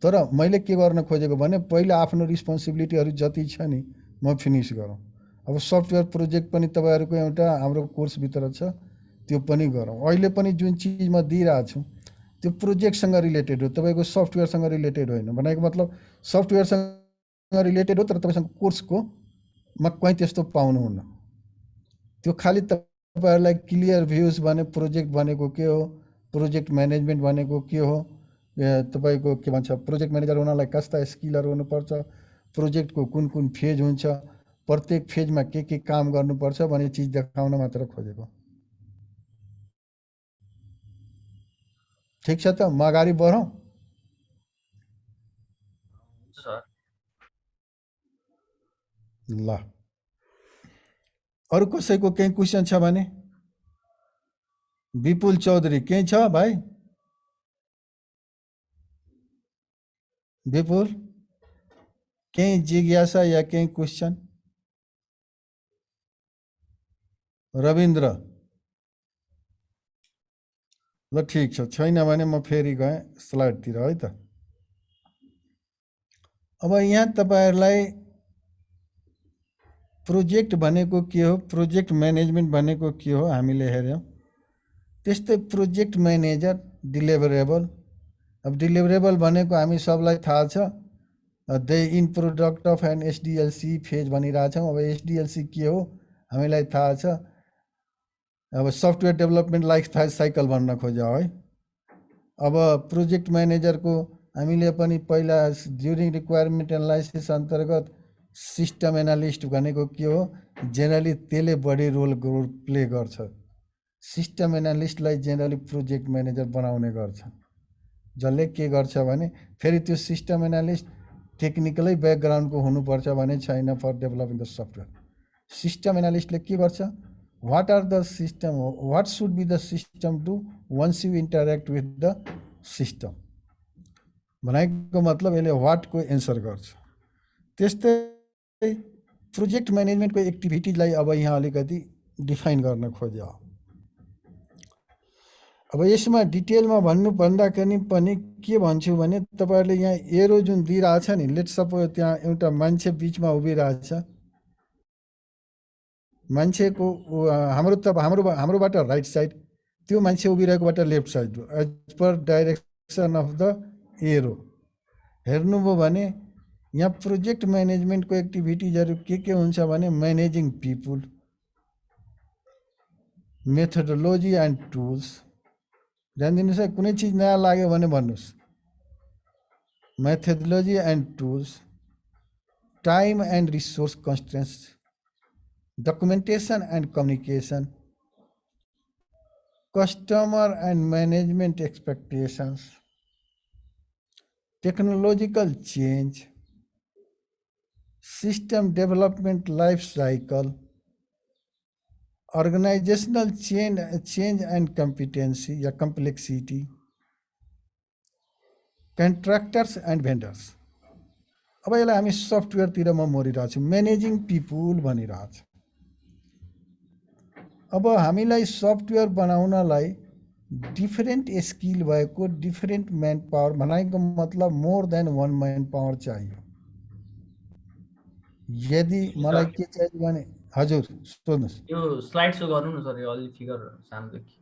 Speaker 1: तर मैले के गर्न खोजेको भने पहिला आफ्नो रिस्पोन्सिबिलिटीहरू जति छ नि म फिनिस गरौँ। अब सफ्टवेयर प्रोजेक्ट पनि तपाईँहरूको एउटा हाम्रो कोर्सभित्र छ, त्यो पनि गरौँ। अहिले पनि जुन चिज म दिइरहेको छु त्यो प्रोजेक्टसँग रिलेटेड हो, तपाईँको सफ्टवेयरसँग रिलेटेड होइन। भनेको मतलब सफ्टवेयरसँग रिलेटेड हो तर तपाईँसँग कोर्सको मा कहीँ त्यस्तो पाउनुहुन्न। त्यो खालि तपाईँहरूलाई क्लियर भ्युज भने प्रोजेक्ट भनेको के हो, प्रोजेक्ट म्यानेजमेन्ट भनेको के हो, तपाईँको के भन्छ प्रोजेक्ट म्यानेजर हुनलाई कस्ता स्किलहरू हुनुपर्छ, प्रोजेक्टको कुन कुन फेज हुन्छ, प्रत्येक फेजमा के काम गर्नुपर्छ भन्ने चिज देखाउन मात्र खोजेको। ठिक छ त, म अगाडि बढौँ।
Speaker 5: सर
Speaker 1: ल, अरू कसैको केही क्वेसन छ भने? विपुल चौधरी केही छ भाइ? विपुल केही जिज्ञासा या केही क्वेसन? रविन्द्र ल ठिक छ, छैन भने म फेरि गएँ स्लाइडतिर है त। अब यहाँ तपाईँहरूलाई प्रोजेक्ट भनेको के हो, प्रोजेक्ट म्यानेजमेन्ट भनेको के हो हामीले हेऱ्यौँ। त्यस्तै प्रोजेक्ट म्यानेजर, डिलिभरेबल। अब डिलिभरेबल भनेको हामी सबलाई थाहा छ, the in product of an SDLC phase भनिरहेछौँ। अब एसडिएलसी के हो हामीलाई थाहा छ, अब सफ्टवेयर डेभलपमेन्ट लाइफ साइकल भन्न खोज्यो है। अब प्रोजेक्ट म्यानेजरको हामीले पनि पहिला ड्युरिङ रिक्वायरमेन्ट एनालाइसिस अन्तर्गत सिस्टम एनालिस्ट भनेको के हो, जेनरली त्यसले बढी रोल प्ले गर्छ। सिस्टम एनालिस्टलाई जेनरली प्रोजेक्ट म्यानेजर बनाउने गर्छ, जसले के गर्छ भने फेरि त्यो सिस्टम एनालिस्ट टेक्निकलै ब्याकग्राउन्डको हुनुपर्छ भने छैन for developing the software. System एनालिस्टले के गर्छ, what are the system, what should be the system do once you interact with the system भनेको मतलब यसले वाटको एन्सर गर्छ। त्यस्तै प्रोजेक्ट म्यानेजमेन्टको एक्टिभिटिजलाई अब यहाँ अलिकति डिफाइन गर्न खोज्यो। अब यसमा डिटेलमा भन्दाखेरि पनि के भन्छु भने तपाईँहरूले यहाँ एरो जुन दिइरहेछ नि, लेट सपोज त्यहाँ एउटा मान्छे बिचमा उभिरहेछ, मान्छेको हाम्रोबाट राइट साइड, त्यो मान्छे उभिरहेकोबाट लेफ्ट साइड हो as per direction of the arrow. हेर्नुभयो भने यहाँ प्रोजेक्ट म्यानेजमेन्टको एक्टिभिटिजहरू के हुन्छ भने managing people, methodology and tools. ध्यान दिनुहोस् है, कुनै चिज नयाँ लाग्यो भने भन्नुहोस्। Methodology and tools, time and resource constraints, documentation and communication, customer and management expectations, technological change, system development life cycle, organizational change and competency yeah complexity, contractors and vendors। अब यसलाई हामी सफ्टवेयरतिर म मोडिरहेको छु म्यानेजिङ पिपुल भनिरहेको छु। अब हामीलाई software बनाउनलाई different skill भएको डिफरेन्ट म्यान पावर भनेको मतलब मोर देन वन म्यान पावर चाहियो। यदि मलाई के चाहियो भने हजुर सोध्नुहोस्।
Speaker 5: यो स्लाइड सो गर्नु न सर, यो अलि फिगर सानो देखि।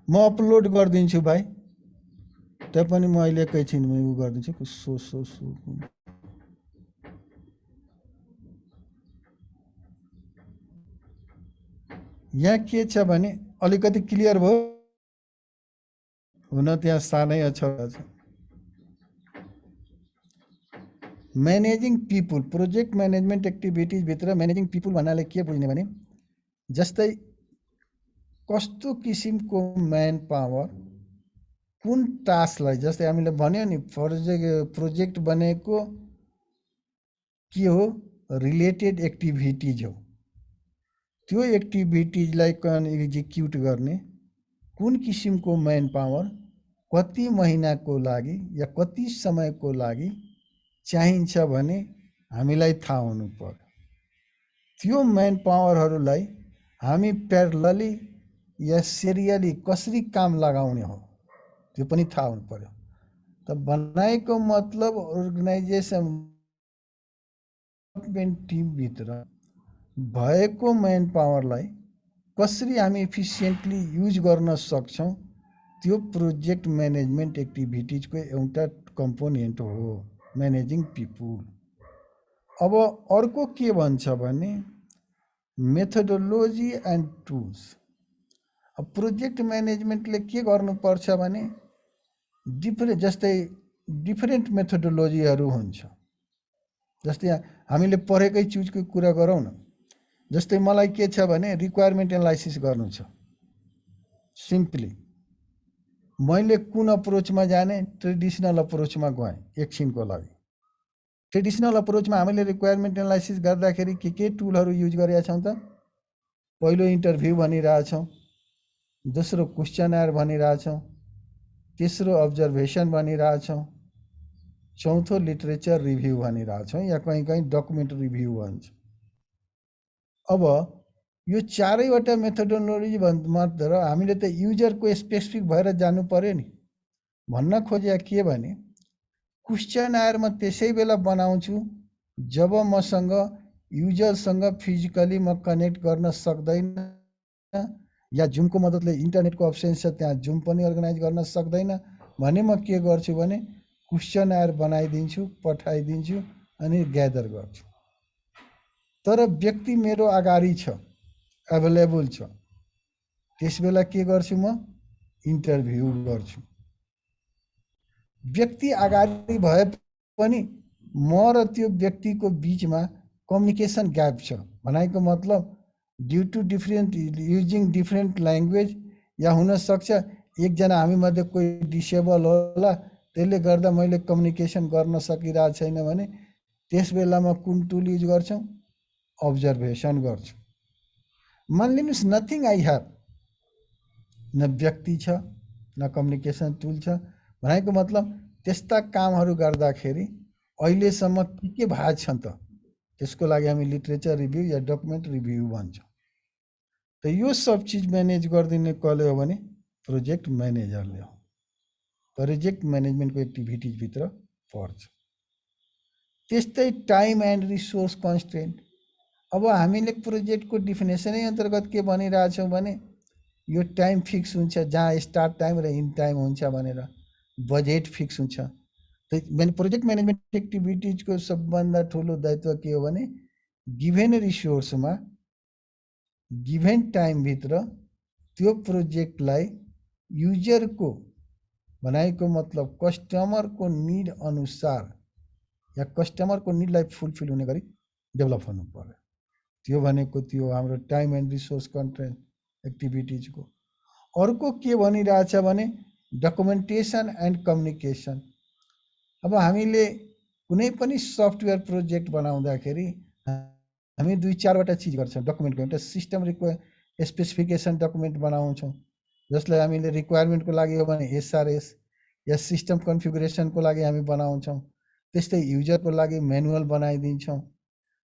Speaker 1: म अपलोड गरिदिन्छु भाइ, तैपनि म अहिले एकैछिनमा उ गरिदिन्छु। यहाँ के छ भने अलिकति क्लियर भयो हुन, त्यहाँ सानै अक्षर छ। Managing people project management activities भित्र म्यानेजिङ पिपुल भन्नाले के बुझ्ने भने जस्तै कस्तो किसिमको म्यान पावर कुन टास्कलाई, जस्तै हामीले भन्यो नि प्रोजेक्ट बनेको के हो रिलेटेड एक्टिभिटिज हो, त्यो एक्टिभिटिजलाई एक्जिक्युट गर्ने कुन किसिमको म्यान पावर कति महिनाको लागि या कति समयको लागि चाहिन्छ भने हामीलाई थाहा हुनु पर्यो। त्यो म्यान पावरहरूलाई हामी प्यारलली या सिरियली कसरी काम लगाउने हो त्यो पनि थाहा हुनु पर्यो। त बनाएको मतलब अर्गनाइजेसन टिमभित्र भएको म्यान पावरलाई कसरी हामी इफिसियन्टली युज गर्न सक्छौँ त्यो प्रोजेक्ट म्यानेजमेन्ट एक्टिभिटिजको एउटा कम्पोनेन्ट हो म्यानेजिङ पिपुल। अब अर्को के भन्छ भने मेथोडोलोजी एन्ड टुल्स। अब प्रोजेक्ट म्यानेजमेन्टले के गर्नुपर्छ भने डिफरेन्ट मेथोडोलोजीहरू हुन्छ। जस्तै हामीले पढेकै चिजको कुरा गरौँ न, जस्तै मलाई के छ भने रिक्वायरमेन्ट एनालाइसिस गर्नु छ। सिम्पली मैले कुन अप्रोचमा जाने, ट्रेडिसनल अप्रोचमा गएँ एकछिनको लागि। ट्रेडिसनल अप्रोचमा हामीले रिक्वायरमेन्ट एनालाइसिस गर्दाखेरि के टुलहरू युज गरेका छौँ त? पहिलो इन्टरभ्यू भनिरहेछौँ, दोस्रो क्वेसनर भनिरहेछौँ, तेस्रो अब्जर्भेसन भनिरहेछौँ, चौथो लिटरेचर रिभ्यू भनिरहेछौँ या कहीँ कहीँ डकुमेन्ट रिभ्यू भन्छ। अब यो चारैवटा मेथोडोलोजी मात्र हामीले त युजरको स्पेसिफिक भएर जानु पर्यो नि। भन्न खोजे के भने क्वेसनर म त्यसै बेला बनाउँछु जब मसँग युजरसँग फिजिकली म कनेक्ट गर्न सक्दैन या जुमको मद्दतले इन्टरनेटको अप्सन छ त्यहाँ जुम पनि अर्गनाइज गर्न सक्दैन भने म के गर्छु भने क्वेसनर बनाइदिन्छु, पठाइदिन्छु अनि ग्यादर गर्छु। तर व्यक्ति मेरो अगाडि छ, एभाइलेबल छ, त्यसबेला के गर्छु म इन्टरभ्यू गर्छु। व्यक्ति अगाडि भए पनि म र त्यो व्यक्तिको बिचमा कम्युनिकेसन ग्याप छ। भनेको मतलब due to different using different language या हुनसक्छ एकजना हामीमध्ये कोही डिसेबल होला, त्यसले गर्दा मैले कम्युनिकेसन गर्न सकिरहेको छैन भने त्यस बेलामा कुन टुल युज गर्छौँ? अब्जर्भेसन गर्छु। मानिलिनुहोस् नथिङ आई ह्याभ, न व्यक्ति छ न कम्युनिकेसन टुल छ, भनेको मतलब त्यस्ता कामहरू गर्दाखेरि अहिलेसम्म के भएको छ त त्यसको लागि हामी लिटरेचर रिभ्यू या डकुमेन्ट रिभ्यू भन्छौँ। त यो सब चिज म्यानेज गरिदिने कसले हो भने प्रोजेक्ट म्यानेजरले हो। प्रोजेक्ट म्यानेजमेन्टको एक्टिभिटिजभित्र पर्छ। त्यस्तै टाइम एन्ड रिसोर्स कन्स्ट्रेन्ट। अब हामीले प्रोजेक्टको डिफिनेसनै अन्तर्गत के भनिरहेछौँ भने यो टाइम फिक्स हुन्छ, जहाँ स्टार्ट टाइम र इन्ड टाइम हुन्छ भनेर बजेट फिक्स हुन्छ। त प्रोजेक्ट म्यानेजमेन्ट एक्टिभिटिजको सबभन्दा ठुलो दायित्व के हो भने गिभेन रिसोर्समा गिभेन टाइमभित्र त्यो प्रोजेक्टलाई युजरको भनेको मतलब कस्टमरको निड अनुसार या कस्टमरको निडलाई फुलफिल हुने गरी डेभलप हुनु पर्यो। त्यो भनेको त्यो हाम्रो टाइम एन्ड रिसोर्स कन्स्ट्रेन्ट एक्टिभिटिजको। अर्को के भनिरहेछ भने डकुमेन्टेसन एन्ड कम्युनिकेसन। अब हामीले कुनै पनि सफ्टवेयर प्रोजेक्ट बनाउँदाखेरि हामी 2-4वटा चिज गर्छौँ डकुमेन्टको। एउटा सिस्टम स्पेसिफिकेसन डकुमेन्ट बनाउँछौँ जसलाई हामीले रिक्वायरमेन्टको लागि हो भने SRS, या सिस्टम कन्फिगुरेसनको लागि हामी बनाउँछौँ, त्यस्तै युजरको लागि म्यानुअल बनाइदिन्छौँ।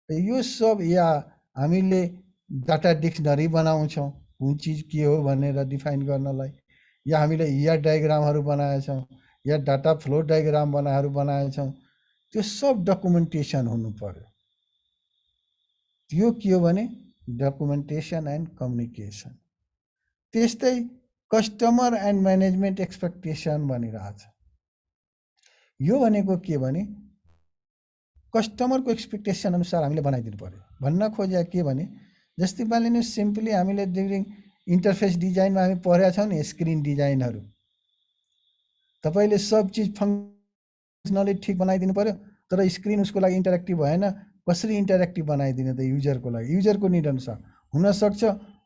Speaker 1: यो सब या हामीले डाटा डिक्सनरी बनाउँछौँ कुन चिज के हो भनेर डिफाइन गर्नलाई, या हामीले या डायग्रामहरू बनाएछौँ या डाटा फ्लो डायग्राम बनाएछौँ। त्यो सब डकुमेन्टेसन हुनु पर्यो। त्यो के हो भने डकुमेन्टेसन एन्ड कम्युनिकेसन। त्यस्तै कस्टमर एन्ड म्यानेजमेन्ट एक्सपेक्टेसन भनिरहेछ। यो भनेको के भने कस्टमरको एक्सपेक्टेसन अनुसार हामीले बनाइदिनु पर्यो। भन्न खोजे के भने जस्तै मानिलिनु सिम्पली हामीले ड्युरिङ इन्टरफेस डिजाइनमा हामी पढेका छौँ नि स्क्रिन डिजाइनहरू, तपाईँले सब चिज फङ्सनली ठिक बनाइदिनु पर्यो, तर स्क्रिन उसको लागि इन्टरेक्टिभ भएन। कसरी इन्टरेक्टिभ बनाइदिने त युजरको लागि? युजरको निड अनुसार हुनसक्छ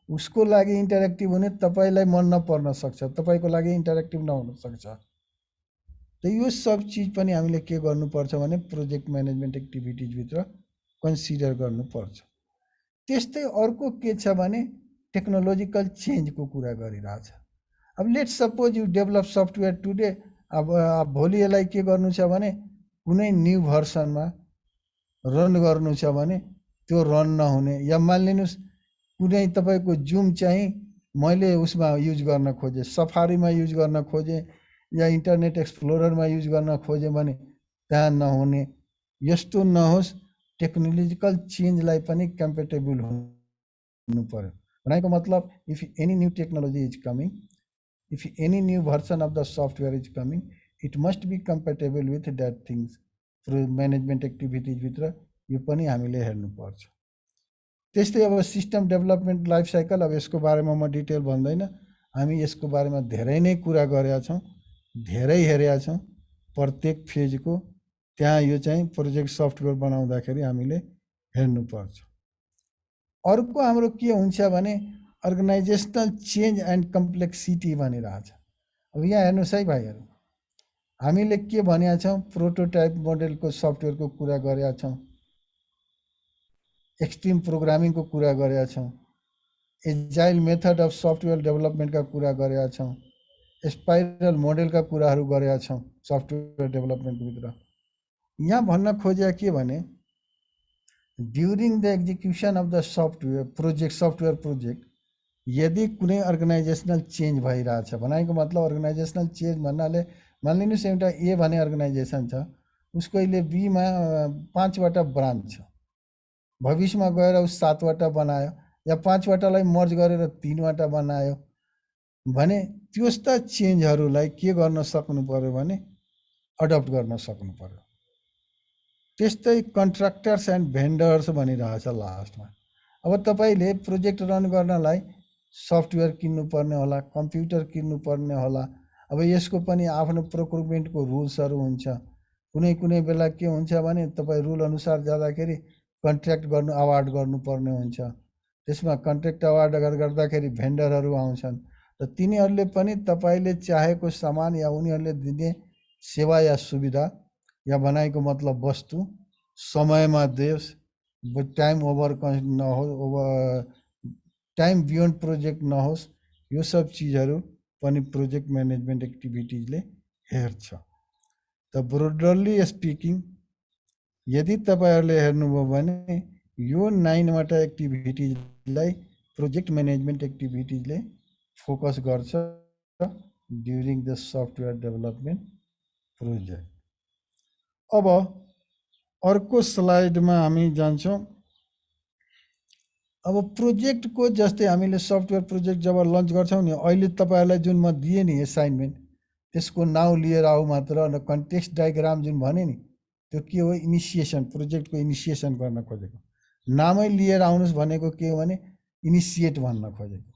Speaker 1: उसको लागि इन्टरेक्टिभ हुने तपाईँलाई मन नपर्न सक्छ, तपाईँको लागि इन्टरेक्टिभ नहुन सक्छ। त यो सब चिज पनि हामीले के गर्नुपर्छ भने प्रोजेक्ट म्यानेजमेन्ट एक्टिभिटिजभित्र कन्सिडर गर्नुपर्छ। त्यस्तै अर्को के छ भने टेक्नोलोजिकल चेन्जको कुरा गरिरहेछ। अब late suppose you develop software today, अब भोलि यसलाई के गर्नु छ भने कुनै न्यू भर्सनमा रन गर्नु छ भने त्यो रन नहुने, या मानिलिनुहोस् कुनै तपाईँको जुम चाहिँ मैले उसमा युज गर्न खोजेँ, सफारीमा युज गर्न खोजेँ या इन्टरनेट एक्सप्लोररमा युज गर्न खोजेँ भने त्यहाँ नहुने। यस्तो नहोस्, टेक्नोलोजिकल चेन्जलाई पनि कम्पेटेबल हुनु पर्यो। भनेको मतलब if any new technology is coming, if any new version of the software is coming, it must be compatible with that things. Management एक्टिभिटिजभित्र यो पनि हामीले हेर्नुपर्छ। त्यस्तै अब सिस्टम डेभलपमेन्ट लाइफ साइकल, अब यसको बारेमा म डिटेल भन्दैन, हामी यसको बारेमा धेरै नै कुरा गरेका छौँ, धेरै हेरेका छौँ प्रत्येक फेजको। त्यहाँ यो चाहिँ प्रोजेक्ट सफ्टवेयर बनाउँदाखेरि हामीले हेर्नुपर्छ। अर्को हाम्रो के हुन्छ भने अर्गनाइजेसनल चेन्ज एन्ड कम्प्लेक्सिटी भनिरहेछ। अब यहाँ हेर्नुहोस् है भाइहरू, हामीले के भनेका छौँ प्रोटोटाइप मोडेलको सफ्टवेयरको कुरा गरेका छौँ, एक्सट्रिम प्रोग्रामिङको कुरा गरेका छौँ, एजाइल मेथड अफ सफ्टवेयर डेभलपमेन्टका कुरा गरेका छौँ, स्पाइरल मोडेलका कुराहरू गरेका छौँ सफ्टवेयर डेभलपमेन्टको भित्र। यहाँ भन्न खोजे के भने during the execution of the software project यदि कुनै अर्गनाइजेसनल चेन्ज भइरहेछ, भनेको मतलब अर्गनाइजेसनल चेन्ज भन्नाले मानिलिनुहोस् एउटा ए भन्ने अर्गनाइजेसन छ, उसको अहिले बीमा 5वटा ब्रान्च छ, भविष्यमा गएर उस 7वटा बनायो या 5वटालाई मर्ज गरेर 3वटा बनायो भने त्यस्ता चेन्जहरूलाई के गर्न सक्नु पर्यो भने अडप्ट गर्न सक्नु पर्यो। त्यस्तै कन्ट्र्याक्टर्स एन्ड भेन्डर्स भनिरहेछ लास्टमा। अब तपाईँले प्रोजेक्ट रन गर्नलाई सफ्टवेयर किन्नुपर्ने होला, कम्प्युटर किन्नुपर्ने होला। अब यसको पनि आफ्नो प्रोक्युरमेन्टको रुल्सहरू हुन्छ। कुनै कुनै बेला के हुन्छ भने तपाईँ रुल अनुसार जाँदाखेरि कन्ट्र्याक्ट गर्नु अवार्ड गर्नुपर्ने हुन्छ। त्यसमा कन्ट्र्याक्ट अवार्ड गर्दाखेरि भेन्डरहरू आउँछन् र तिनीहरूले पनि तपाईँले चाहेको सामान या उनीहरूले दिने सेवा या सुविधा या बनाएको मतलब वस्तु समयमा दियोस्, टाइम ओभर नहोस्, टाइम बियोन्ड प्रोजेक्ट नहोस्। यो सब चिजहरू पनि प्रोजेक्ट म्यानेजमेन्ट एक्टिभिटिजले हेर्छ। त ब्रोडली स्पिकिङ यदि तपाईँहरूले हेर्नुभयो भने यो 9वटा एक्टिभिटिजलाई प्रोजेक्ट म्यानेजमेन्ट एक्टिभिटिजले फोकस गर्छ during the software development project. अब अर्को स्लाइडमा हामी जान्छौँ। अब प्रोजेक्टको जस्तै हामीले सफ्टवेयर प्रोजेक्ट जब लन्च गर्छौँ नि, अहिले तपाईँहरूलाई जुन म दिएँ नि एसाइनमेन्ट, त्यसको नाउँ लिएर आऊ मात्र र कन्टेक्स्ट डायग्राम जुन भने नि त्यो के हो, इनिसिएसन, प्रोजेक्टको इनिसिएसन गर्न खोजेको। नामै लिएर आउनुहोस् भनेको के हो भने इनिसिएट भन्न खोजेको।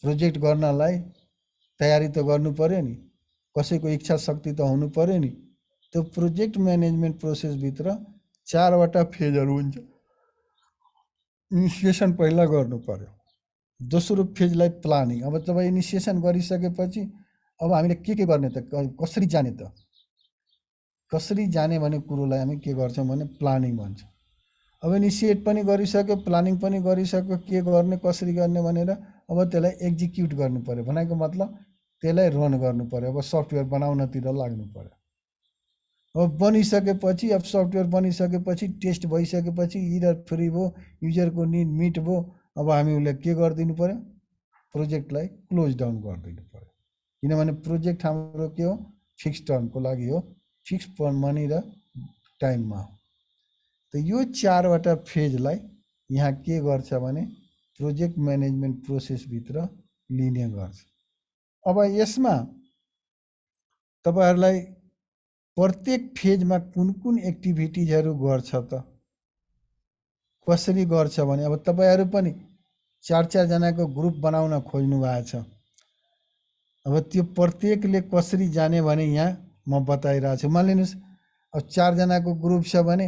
Speaker 1: प्रोजेक्ट गर्नलाई तयारी त गर्नु पर्यो नि, कसैको इच्छा शक्ति त हुनु पर्यो नि। त्यो प्रोजेक्ट म्यानेजमेन्ट प्रोसेसभित्र 4वटा फेजहरू हुन्छ। इनिसिएसन पहिला गर्नु पर्यो, दोस्रो फेजलाई प्लानिङ। अब तपाईँ इनिसिएसन गरिसकेपछि अब हामीले के गर्ने त, कसरी जाने त, कसरी जाने भन्ने कुरोलाई हामी के गर्छौँ भने प्लानिङ भन्छौँ। अब इनिसिएट पनि गरिसक्यो, प्लानिङ पनि गरिसक्यो, के गर्ने कसरी गर्ने भनेर अब त्यसलाई एक्जिक्युट गर्नु पर्यो। भनेको मतलब त्यसलाई रन गर्नु पर्यो। अब सफ्टवेयर बनाउनतिर लाग्नु पर्यो। अब बनिसकेपछि अब सफ्टवेयर बनिसकेपछि टेस्ट भइसकेपछि इरर फ्री भयो, युजरको निड मिट भयो। अब हामी उसलाई के गरिदिनु पर्यो, प्रोजेक्टलाई क्लोज डाउन गरिदिनु पर्यो। किनभने प्रोजेक्ट हाम्रो के हो, फिक्स टर्मको लागि हो, फिक्स मनी र टाइममा हो। त यो चारवटा फेजलाई यहाँ के गर्छ भने प्रोजेक्ट म्यानेजमेन्ट प्रोसेसभित्र लिने गर्छ। अब यसमा तपाईहरूलाई प्रत्येक फेजमा कुन कुन एक्टिभिटिजहरू गर्छ त, कसरी गर्छ भने अब तपाईहरू पनि 4-4 जनाको ग्रुप बनाउन खोज्नु भएको छ। अब त्यो प्रत्येकले कसरी जाने भने यहाँ म बताइरहेको छु। मानिलिनुहोस् अब 4 जनाको ग्रुप छ भने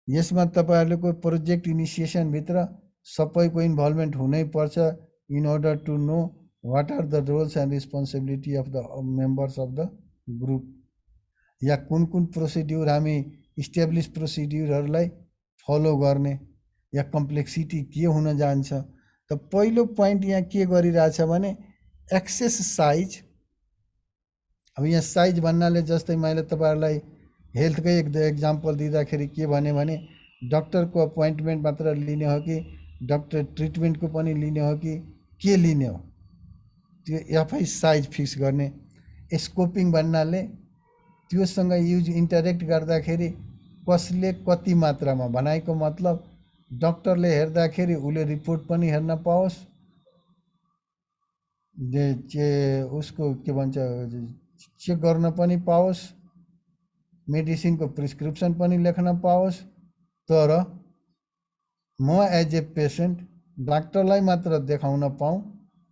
Speaker 1: यसमा तपाईहरूको प्रोजेक्ट इनिसिएसनभित्र सबैको इन्भल्भमेन्ट हुनै पर्छ in order to know what are the roles and responsibility of the members of the group. या कुन कुन प्रोसिड्युर हामी इस्टेब्लिस प्रोसिड्युरहरूलाई फलो गर्ने या कम्प्लेक्सिटी के हुन जान्छ। त पहिलो पोइन्ट यहाँ के गरिरहेछ भने एक्सेस साइज। अब यहाँ साइज भन्नाले जस्तै मैले तपाईँहरूलाई हेल्थकै एक एक्जाम्पल दिँदाखेरि के भने डक्टरको अपोइन्टमेन्ट मात्र लिने हो कि डक्टर ट्रिटमेन्टको पनि लिने हो कि के लिने हो, त्यो आफै साइज फिक्स गर्ने। स्कोपिङ भन्नाले त्योसँग युज इन्टरेक्ट गर्दाखेरि कसले कति मात्रामा, भनाइको मतलब डक्टरले हेर्दाखेरि उसले रिपोर्ट पनि हेर्न पाओस्, उसको के भन्छ चेक गर्न पनि पाओस्, मेडिसिनको प्रिस्क्रिप्सन पनि लेख्न पाओस्। तर म एज ए पेसेन्ट डाक्टरलाई मात्र देखाउन पाऊँ,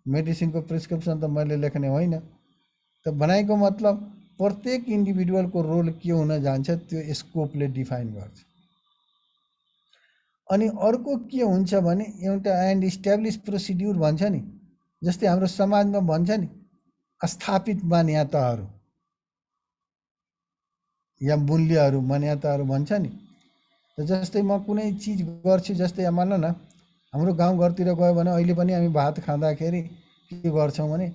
Speaker 1: मेडिसिनको प्रिस्क्रिप्सन त मैले लेख्ने होइन। त भनाइको मतलब प्रत्येक इन्डिभिजुअलको रोल के हुन जान्छ त्यो स्कोपले डिफाइन गर्छ। अनि अर्को के हुन्छ भने एउटा एन्ड इस्ट्याब्लिस प्रोसिड्युर भन्छ नि, जस्तै हाम्रो समाजमा भन्छ नि स्थापित मान्यताहरू या मूल्यहरू मान्यताहरू भन्छ नि। त जस्तै म कुनै चिज गर्छु, जस्तै मान न हाम्रो गाउँघरतिर गयो भने अहिले पनि हामी भात खाँदाखेरि के गर्छौँ भने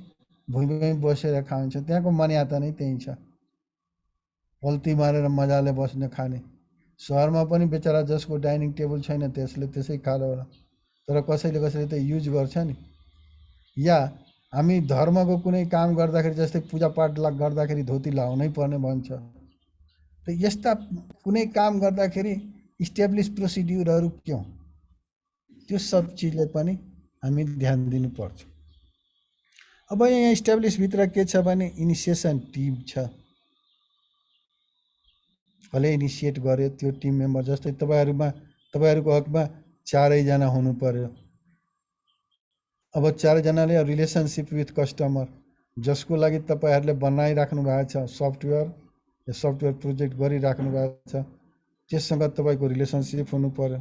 Speaker 1: भुइँमै बसेर खान्छौँ। त्यहाँको मान्यता नै त्यही छ, पल्ती मारेर मजाले बस्ने खाने। सहरमा पनि बेचारा जसको डाइनिङ टेबल छैन त्यसले त्यसै खालो होला, तर कसैले त युज गर्छ नि। या हामी धर्मको कुनै काम गर्दाखेरि जस्तै पूजापाठ गर्दाखेरि धोती लाउनै पर्ने भन्छ। त यस्ता कुनै काम गर्दाखेरि इस्टेब्लिस प्रोसिड्युरहरू के हो, त्यो सब चिजले पनि हामी ध्यान दिनुपर्छ। अब यहाँ इस्टेब्लिसभित्र के छ भने इनिसिएसन टिम छ, कसले इनिसिएट गर्यो त्यो टिम मेम्बर। जस्तै तपाईँहरूको हकमा 4 जना हुनु पर्यो। अब 4 जनाले रिलेसनसिप विथ कस्टमर, जसको लागि तपाईँहरूले बनाइराख्नु भएको छ सफ्टवेयर या सफ्टवेयर प्रोजेक्ट गरिराख्नु भएको छ, त्यससँग तपाईँको रिलेसनसिप हुनु पर्यो।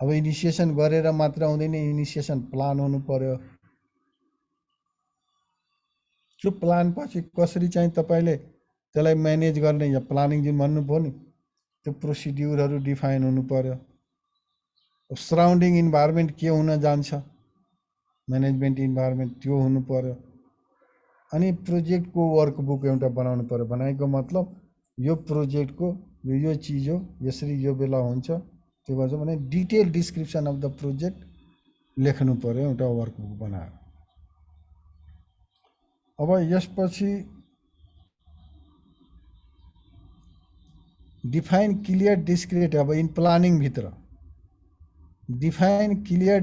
Speaker 1: अब इनिसिएसन गरेर मात्र हुँदैन, इनिसिएसन प्लान हुनु पर्यो। त्यो प्लान पछि कसरी चाहिँ तपाईँले त्यसलाई म्यानेज गर्ने या प्लानिङ जुन भन्नुभयो नि, त्यो प्रोसिड्युरहरू डिफाइन हुनु पर्यो। सराउन्डिङ इन्भाइरोमेन्ट के हुन जान्छ, म्यानेजमेन्ट इन्भाइरोमेन्ट त्यो हुनु पर्यो। अनि प्रोजेक्टको वर्कबुक एउटा बनाउनु पर्यो। बनाएको मतलब यो प्रोजेक्टको यो चिज हो, यसरी यो बेला हुन्छ, त्यो गर्छ भने detail description of the project लेख्नु पर्यो एउटा वर्कबुक बनाएर। अब यसपछि डिफाइन क्लियर डिस्क्रिट। अब इन प्लानिङभित्र define clear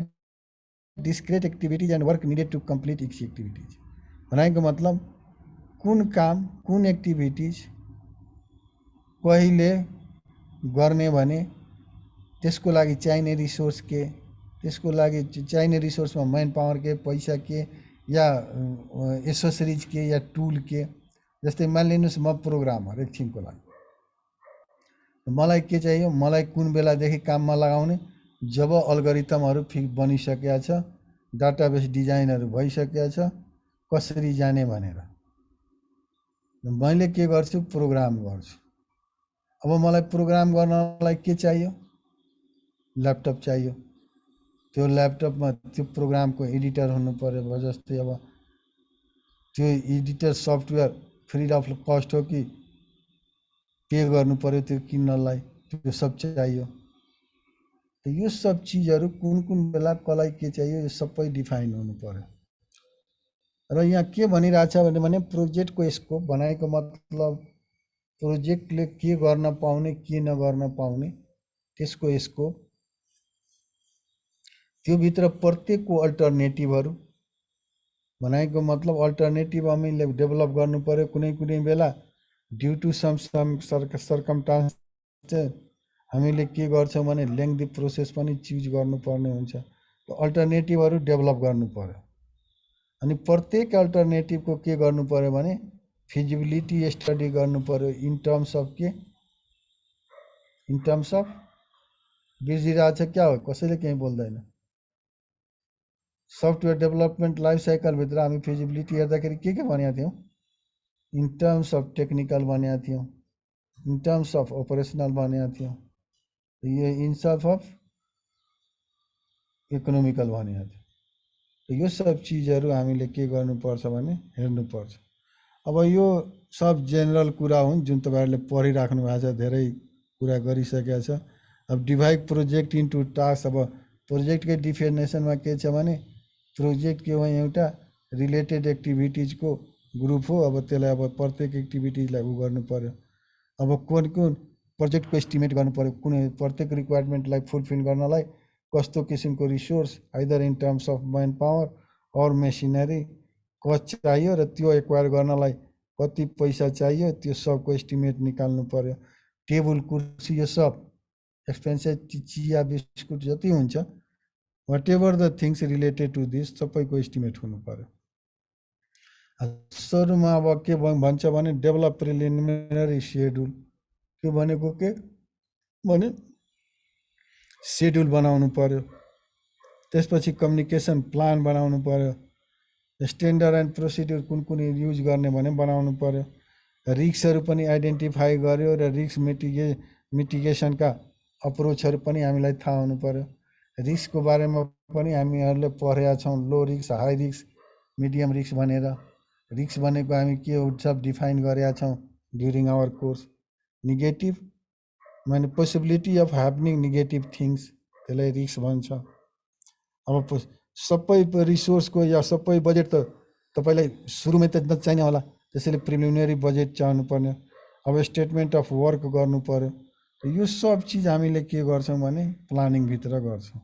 Speaker 1: discrete activities and work needed to complete each activities. भनेको मतलब कुन काम कुन एक्टिभिटिज कहिले गर्ने भने त्यसको लागि चाहिने रिसोर्स के, त्यसको लागि चाहिने रिसोर्समा मैन पावर के, पैसा के, या एसेसरिज के, या टुल के। जस्तै मानिलिनुहोस् म प्रोग्रामर एकछिनको लागि, मलाई के चाहियो, मलाई कुन बेलादेखि काममा लगाउने, जब अल्गोरिथमहरू बनिसकेका छ, डाटाबेस डिजाइनहरू भइसकेका छ, कसरी जाने भनेर मैले के गर्छु, प्रोग्राम गर्छु। अब मलाई प्रोग्राम गर्नलाई के चाहियो, ल्यापटप चाहियो। त्यो ल्यापटपमा त्यो प्रोग्रामको एडिटर हुनु पर्यो। जस्तै अब त्यो editor software free of cost हो कि पे गर्नु पर्यो त्यो किन्नलाई, त्यो सब चाहियो। त यो सब चिजहरू कुन कुन बेला कसलाई के चाहियो यो सबै डिफाइन हुनु पर्यो। र यहाँ के भनिरहेछ भने प्रोजेक्टको स्कोप भनेको मतलब प्रोजेक्टले के गर्न पाउने के नगर्न पाउने त्यसको स्कोप, त्यो भित्र प्रत्येकको अल्टरनेटिभहरू भनेको मतलब अल्टरनेटिभ हामीले डेभलप गर्नु पर्यो। कुनै कुनै बेला ड्यु टु सम सर्कमस्टान्स हामीले के गर्छौँ भने लेङ्दी प्रोसेस पनि चुज गर्नुपर्ने हुन्छ। अल्टरनेटिभहरू डेभलप गर्नु पर्यो। अनि प्रत्येक अल्टरनेटिभको के गर्नु पर्यो भने फिजिबिलिटी स्टडी गर्नु पर्यो इन टर्म्स अफ के, इन टर्म्स अफ बिर्सिरहेछ क्या हो, कसैले केही बोल्दैन। सफ्टवेयर डेभलपमेन्ट लाइफ साइकलभित्र हामी फिजिबिलिटी हेर्दाखेरि के भनेका थियौँ, इन टर्म्स अफ टेक्निकल भनेका थियौँ, इन टर्म्स अफ अपरेसनल भनेका थियौँ, यो इन टर्म्स अफ इकोनोमिकल भनेका थियौँ। यो सब चिजहरू हामीले के गर्नुपर्छ भने हेर्नुपर्छ। अब यो सब जेनरल कुरा हुन् जुन तपाईँहरूले पढिराख्नु भएको छ, धेरै कुरा गरिसकेका छ। अब डिभाइड प्रोजेक्ट इन्टु टास्क, अब प्रोजेक्टकै डिफिनेसनमा के छ भने प्रोजेक्ट के हो एउटा रिलेटेड एक्टिभिटिजको ग्रुप हो। अब त्यसलाई अब प्रत्येक एक्टिभिटिजलाई उ गर्नु पर्यो। अब कुन कुन प्रोजेक्टको एस्टिमेट गर्नु पर्यो, कुनै प्रत्येक रिक्वायरमेन्टलाई फुलफिल गर्नलाई कस्तो किसिमको resource either in terms of man power और मेसिनरी कस्ट चाहियो र त्यो एक्वायर गर्नलाई कति पैसा चाहियो त्यो सबको एस्टिमेट निकाल्नु पर्यो। टेबल कुर्सी यो सब एक्सपेन्सेस चिया बिस्कुट जति हुन्छ whatever the things related to this सबैको एस्टिमेट हुनु पर्यो। सुरुमा अब के भन्छ भने डेभलप प्रिलिमिनरी सेड्युल, त्यो भनेको के भने सेड्युल बनाउनु पर्यो। त्यसपछि कम्युनिकेसन प्लान बनाउनु पर्यो। स्ट्यान्डर्ड एन्ड प्रोसिड्युर कुन कुन युज गर्ने भने बनाउनु पर्यो। रिस्कहरू पनि आइडेन्टिफाई गर्यो र रिस्क मिटिगेसनका अप्रोचहरू पनि हामीलाई थाहा हुनु पर्यो। रिस्कको बारेमा पनि हामीहरूले पढेका छौँ, low risk, high risk, medium risk भनेर। रिस्क भनेको हामी के हो सब डिफाइन गरेका छौँ ड्युरिङ आवर कोर्स। नेगेटिभ माने possibility of happening negative things, त्यसलाई रिस्क भन्छ। अब सबै रिसोर्सको या सबै बजेट त तपाईँलाई सुरुमै त चाहिने होला, त्यसैले प्रिलिमिनरी बजेट चाहनु पर्ने। अब स्टेटमेन्ट अफ वर्क गर्नु पर्यो। यो सब चिज हामीले के गर्छौँ भने प्लानिङभित्र गर्छौँ।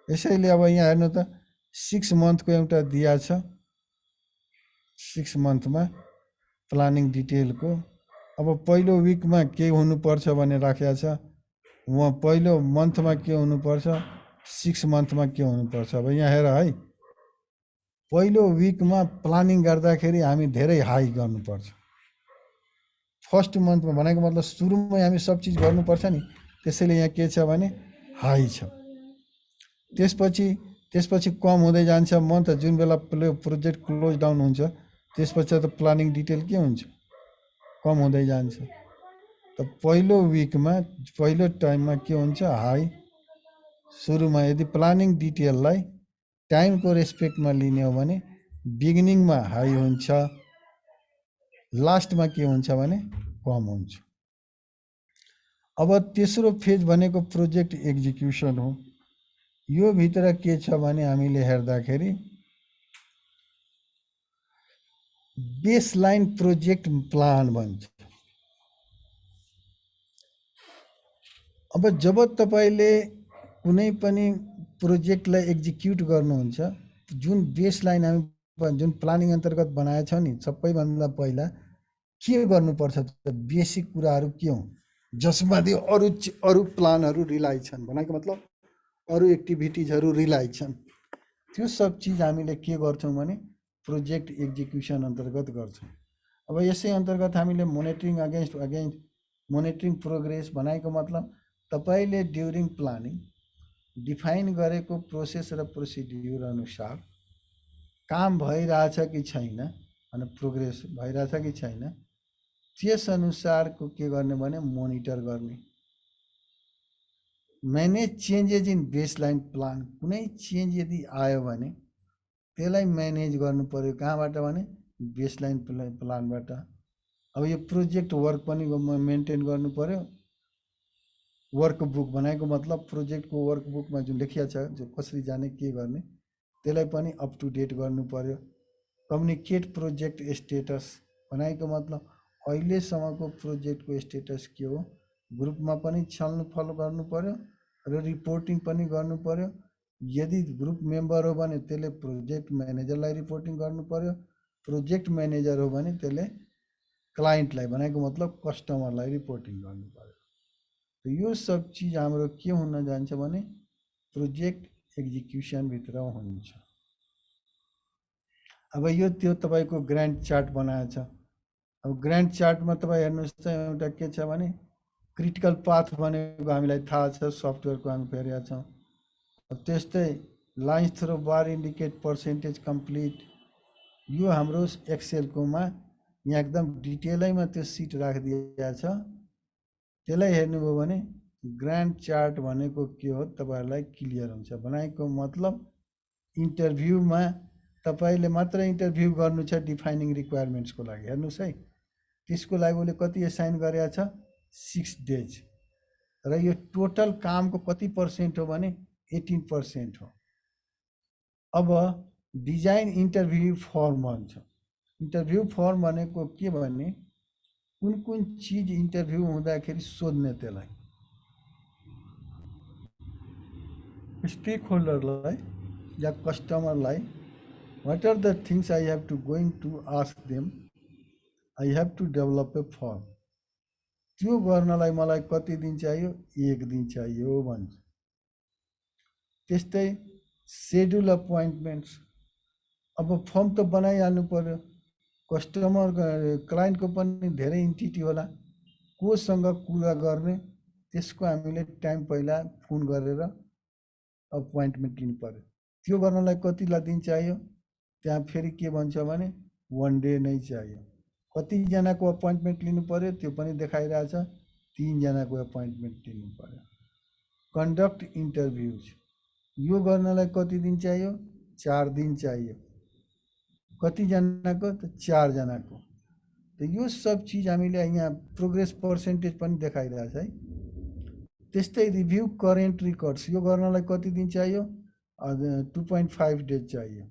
Speaker 1: यसैले अब यहाँ हेर्नु त 6 मन्थको एउटा दिया छ, 6 मन्थमा प्लानिङ डिटेलको। अब पहिलो विकमा के हुनुपर्छ भने राखेको छ, वहाँ पहिलो मन्थमा के हुनुपर्छ, 6 मन्थमा के हुनुपर्छ। अब यहाँ हेर है, पहिलो विकमा प्लानिङ गर्दाखेरि हामी धेरै हाई गर्नुपर्छ। फर्स्ट मन्थमा भनेको मतलब सुरुमै हामी सब चिज गर्नुपर्छ नि, त्यसैले यहाँ के छ भने हाई छ। त्यसपछि कम हुँदै जान्छ मन्थ, जुन बेला प्रोजेक्ट क्लोज डाउन हुन्छ त्यसपछि त प्लानिङ डिटेल के हुन्छ, कम हुँदै जान्छ। त पहिलो विकमा पहिलो टाइममा के हुन्छ हाई। सुरुमा यदि प्लानिङ डिटेललाई टाइमको रेस्पेक्टमा लिने हो भने बिगिनिङमा हाई हुन्छ, लास्टमा के हुन्छ भने कम हुन्छ। अब तेस्रो फेज भनेको प्रोजेक्ट एक्जिक्युसन हो। यो भित्र के छ भने हामीले हेर्दाखेरि बेसलाइन प्रोजेक्ट प्लान भन्छ। अब जब तपाईँले कुनै पनि प्रोजेक्टलाई एक्जिक्युट गर्नुहुन्छ, जुन बेसलाइन हामी जुन प्लानिङ अन्तर्गत बनाएको छ नि, सबैभन्दा पहिला के गर्नुपर्छ त बेसिक कुराहरू के हुन् जसमाथि अरू प्लानहरू रिलाइ छन्, भनेको मतलब अरू एक्टिभिटिजहरू रिलाइ छन्। त्यो सब चिज हामीले के गर्छौँ भने प्रोजेक्ट एक्जिक्युसन अन्तर्गत गर्छौँ। अब यसै अन्तर्गत हामीले मोनिटरिङ अगेन्स्ट मोनिटरिङ प्रोग्रेस भनेको मतलब तपाईँले ड्युरिङ प्लानिङ डिफाइन गरेको प्रोसेस र प्रोसिड्युर अनुसार काम भइरहेछ कि छैन, अनि प्रोग्रेस भइरहेछ कि छैन, त्यस अनुसारको के गर्ने भने मोनिटर गर्ने। Manage changes in baseline plan, कुनै चेन्ज यदि आयो भने त्यसलाई म्यानेज गर्नु पर्यो। कहाँबाट भने बेसलाइन प्लानबाट। अब यो प्रोजेक्ट वर्क पनि मेन्टेन गर्नु पर्यो। वर्क बुक बनाएको मतलब प्रोजेक्टको वर्क बुकमा जुन लेखिया छ जो कसरी जाने के गर्ने त्यसलाई पनि अप टु डेट गर्नु पर्यो। कम्युनिकेट प्रोजेक्ट स्टेटस बनाएको मतलब अहिलेसम्मको प्रोजेक्टको स्टेटस के हो ग्रुपमा पनि छलफल गर्नु पर्यो र रिपोर्टिङ पनि गर्नु पर्यो। यदि ग्रुप मेम्बर हो भने त्यसले प्रोजेक्ट म्यानेजरलाई रिपोर्टिङ गर्नु पर्यो। प्रोजेक्ट म्यानेजर हो भने त्यसले क्लाइन्टलाई भनेको मतलब कस्टमरलाई रिपोर्टिङ गर्नु पर्यो। त यो सब चिज हाम्रो के हुन जान्छ भने प्रोजेक्ट एक्जिक्युसनभित्र हुन्छ। अब यो त्यो तपाईँको ग्रान्ड चार्ट बनाएको छ। अब ग्रान्ड चार्टमा तपाईँ हेर्नुहोस् त एउटा के छ भने क्रिटिकल पाथ भनेको हामीलाई थाहा छ, सफ्टवेयरको हामी हेरेका छौँ। त्यस्तै लाइन्स थ्रो बार इन्डिकेट पर्सेन्टेज कम्प्लिट, यो हाम्रो एक्सेलकोमा यहाँ एकदम डिटेलैमा त्यो सिट राखिदिएको छ। त्यसलाई हेर्नुभयो भने ग्रान्ड चार्ट भनेको के हो तपाईँहरूलाई क्लियर हुन्छ। बनाएको मतलब इन्टरभ्यूमा तपाईँले मात्र इन्टरभ्यू गर्नु छ डिफाइनिङ रिक्वायरमेन्ट्सको लागि। हेर्नुहोस् है, त्यसको लागि उसले कति एसाइन गरेको छ 6 डेज र यो टोटल कामको कति पर्सेन्ट हो भने 18% हो। अब डिजाइन इन्टरभ्यू फर्म भन्छ। इन्टरभ्यू फर्म भनेको के भने कुन कुन चिज इन्टरभ्यू हुँदाखेरि सोध्ने त्यसलाई स्टेक होल्डरलाई या कस्टमरलाई what are the things I have to going to ask them, I have to develop a form। त्यो गर्नलाई मलाई कति दिन चाहियो 1 दिन चाहियो भन्छ। त्यस्तै सेड्युल अपोइन्टमेन्ट्स, अब फर्म त बनाइहाल्नु पर्यो। कस्टमर क्लाइन्टको पनि धेरै इन्टिटी होला, कोसँग कुरा गर्ने त्यसको हामीले टाइम पहिला फोन गरेर अपोइन्टमेन्ट लिनु पर्यो। त्यो गर्नलाई कतिलाई दिन चाहियो त्यहाँ फेरि के भन्छ भने 1 डे नै चाहियो। कतिजनाको अपोइन्टमेन्ट लिनु पर्यो त्यो पनि देखाइरहेछ, 3 जनाको अपोइन्टमेन्ट लिनु पर्यो। कन्डक्ट इन्टरभ्युज, यो गर्नलाई कति दिन चाहियो 4 दिन चाहियो। कतिजनाको त 4 जनाको। त यो सब चिज हामीले यहाँ प्रोग्रेस पर्सेन्टेज पनि देखाइरहेछ है। त्यस्तै रिभ्यू करेन्ट रिकर्ड्स, यो गर्नलाई कति दिन चाहियो 2.5 डेज चाहियो।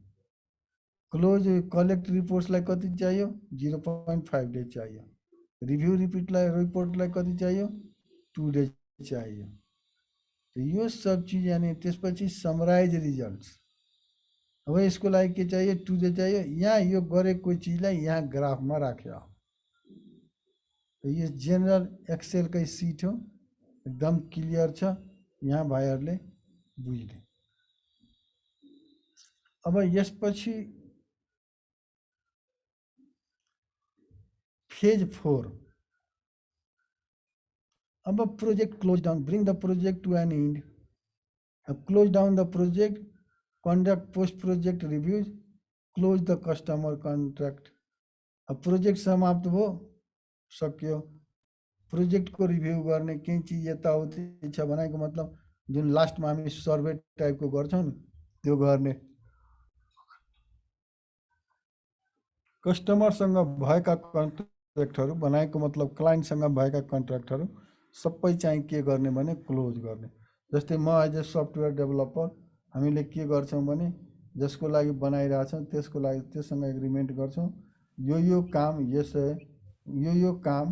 Speaker 1: क्लोज कलेक्ट रिपोर्ट्सलाई कति चाहियो 0.5 डेज चाहियो। रिभ्यू रिपोर्टलाई कति चाहियो 2 डेज चाहियो। तो यो सब चिज यानी त्यसपछि समराइज रिजल्ट्स, अब यसको लागि के चाहियो 2 डेज चाहियो। यहाँ यो गरेको चिजलाई यहाँ ग्राफमा राख्यो। तो यो जेनरल एक्सेलकै सिट हो, एकदम क्लियर छ, यहाँ भाइहरूले बुझ्ने। अब यसपछि फेज 4, अब project close down, bring the project to an end. अब close down the project, conduct post project reviews, close the customer contract. अब प्रोजेक्ट समाप्त भयो, सक्यो। प्रोजेक्ट को रिभ्यू गर्ने केही चिज यताउति छ भनेको मतलब जुन लास्टमा हामी सर्वे टाइपको गर्छौँ नि त्यो गर्ने। कस्टमरसँग भएका कन्ट्र्याक्टहरू बनाएको मतलब क्लाइन्टसँग भएका कन्ट्र्याक्टहरू सबै चाहिँ के गर्ने भने क्लोज गर्ने। जस्तै म एज ए सफ्टवेयर डेभलपर हामीले के गर्छौँ भने जसको लागि बनाइरहेछौँ त्यसको लागि त्योसँग एग्रिमेन्ट गर्छौँ, यो काम यो काम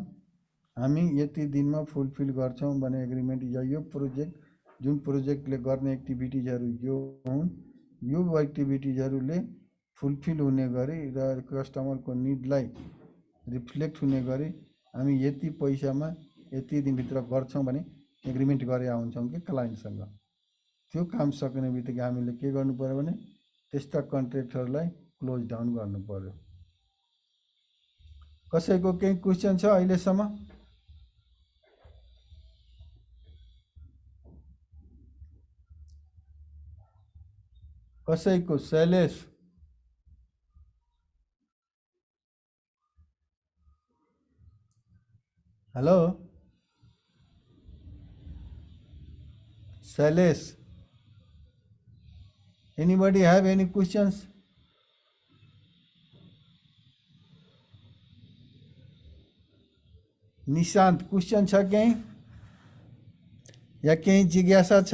Speaker 1: हामी यति दिनमा फुलफिल गर्छौँ भने एग्रिमेन्ट, यो प्रोजेक्ट जुन प्रोजेक्टले गर्ने एक्टिभिटिजहरू यो हुन्, यो एक्टिभिटिजहरूले फुलफिल हुने गरी र कस्टमरको निडलाई रिफ्लेक्ट हुने गरी हामी यति पैसामा यति दिनभित्र गर्छौँ भने एग्रिमेन्ट गरेका हुन्छौँ कि क्लाइन्टसँग। त्यो काम सक्ने बित्तिकै हामीले के गर्नु पर्यो भने त्यस्ता कन्ट्र्याक्टरलाई क्लोज डाउन गर्नु पर्यो। कसैको केही क्वेसन छ अहिलेसम्म? कसैको? Shailesh? Hello Shailesh, anybody have any questions? Nishant question छ केही या केही जिज्ञासा छ?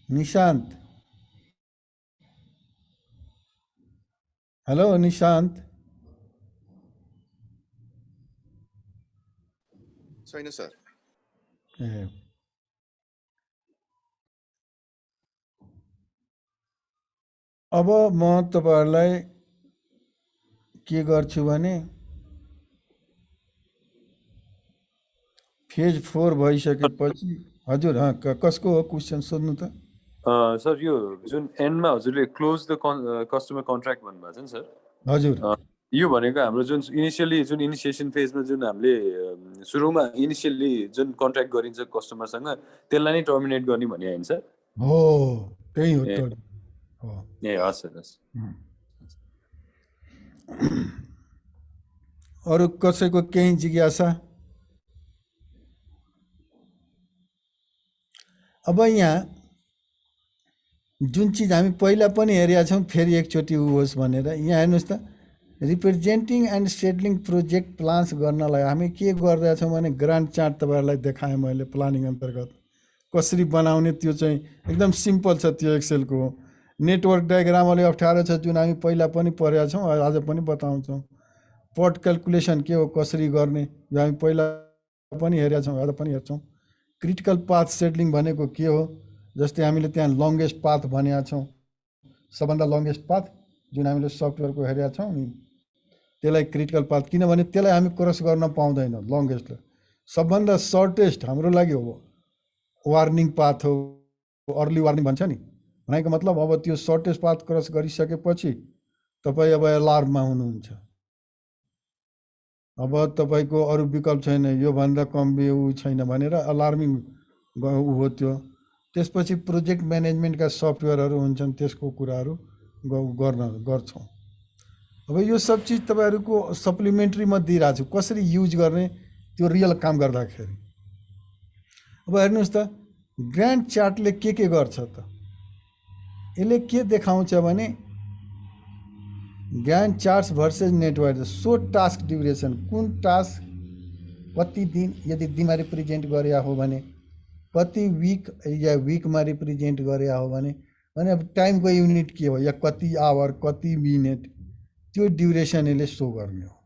Speaker 1: निशान्त, हेलो निशान्त।
Speaker 8: छैन सर।
Speaker 1: ए अब म तपाईहरुलाई के गर्छु भने फेज 4 भइसकेपछि हजुर कसको हो क्वेसन सोध्नु त?
Speaker 7: सर यो जुन एन्डमा हजुरले क्लोज द कस्टमर कन्ट्र्याक्ट भन्नुभएको छ नि सर,
Speaker 1: हजुर
Speaker 7: यो भनेको हाम्रो जुन इनिसिएसन फेजमा जुन हामीले सुरुमा इनिसियली जुन कन्ट्र्याक्ट गरिन्छ कस्टमरसँग त्यसलाई नै टर्मिनेट गर्ने भन्ने होइन सर?
Speaker 1: हो त्यही हो
Speaker 7: ए
Speaker 1: त हो।
Speaker 7: ए हस् सर हस्।
Speaker 1: अरू कसैको केही जिज्ञासा? अब यहाँ जुन चिज हामी पहिला पनि हेरेका छौँ फेरि एकचोटि उ होस् भनेर यहाँ हेर्नुहोस् त, representing and settling project plans गर्नलाई हामी के गर्दैछौँ भने ग्रान्ड चार्ट तपाईँहरूलाई देखाएँ मैले प्लानिङ अन्तर्गत कसरी बनाउने। त्यो चाहिँ एकदम सिम्पल छ, त्यो एक्सेलको हो। नेटवर्क डायग्राम अलि अप्ठ्यारो छ जुन हामी पहिला पनि पढेका छौँ, आज पनि बताउँछौँ। पट क्यालकुलेसन के हो कसरी गर्ने यो हामी पहिला पनि हेरेका छौँ, आज पनि हेर्छौँ। क्रिटिकल पाथ सेटलिङ भनेको के हो, जस्तै हामीले त्यहाँ लङ्गेस्ट पाथ भनेका छौँ, सबभन्दा लङ्गेस्ट पाथ जुन हामीले सफ्टवेयरको हेरेका छौँ नि त्यसलाई क्रिटिकल पाथ, किनभने त्यसलाई हामी क्रस गर्न पाउँदैनौँ। लङ्गेस्टलाई सबभन्दा सर्टेस्ट हाम्रो लागि हो वार्निङ पाथ हो, अर्ली वार्निङ भन्छ नि, भनेको मतलब अब त्यो सर्टेस्ट पाथ क्रस गरिसकेपछि तपाईँ अब एलार्ममा हुनुहुन्छ। अब तपाईँको अरू विकल्प छैन, योभन्दा कम ऊ छैन भनेर अलार्मिङ ऊ हो त्यो। त्यसपछि प्रोजेक्ट म्यानेजमेन्टका सफ्टवेयरहरू हुन्छन्, त्यसको कुराहरू गर्छौँ। अब यो सब चिज तपाईँहरूको सप्लिमेन्ट्रीमा दिइरहेको छु, कसरी युज गर्ने त्यो रियल काम गर्दाखेरि। अब हेर्नुहोस् त ग्रान्ड चार्टले के गर्छ त, यसले के देखाउँछ भने Gantt charts versus network so task duration, कुन टास्क कति दिन यदि दिनमा रिप्रेजेन्ट गरे हो भने, कति विक या विकमा रिप्रेजेन्ट गरे हो भने अब टाइमको युनिट के हो या कति आवर कति मिनट, त्यो ड्युरेसन यसले सो गर्ने हो।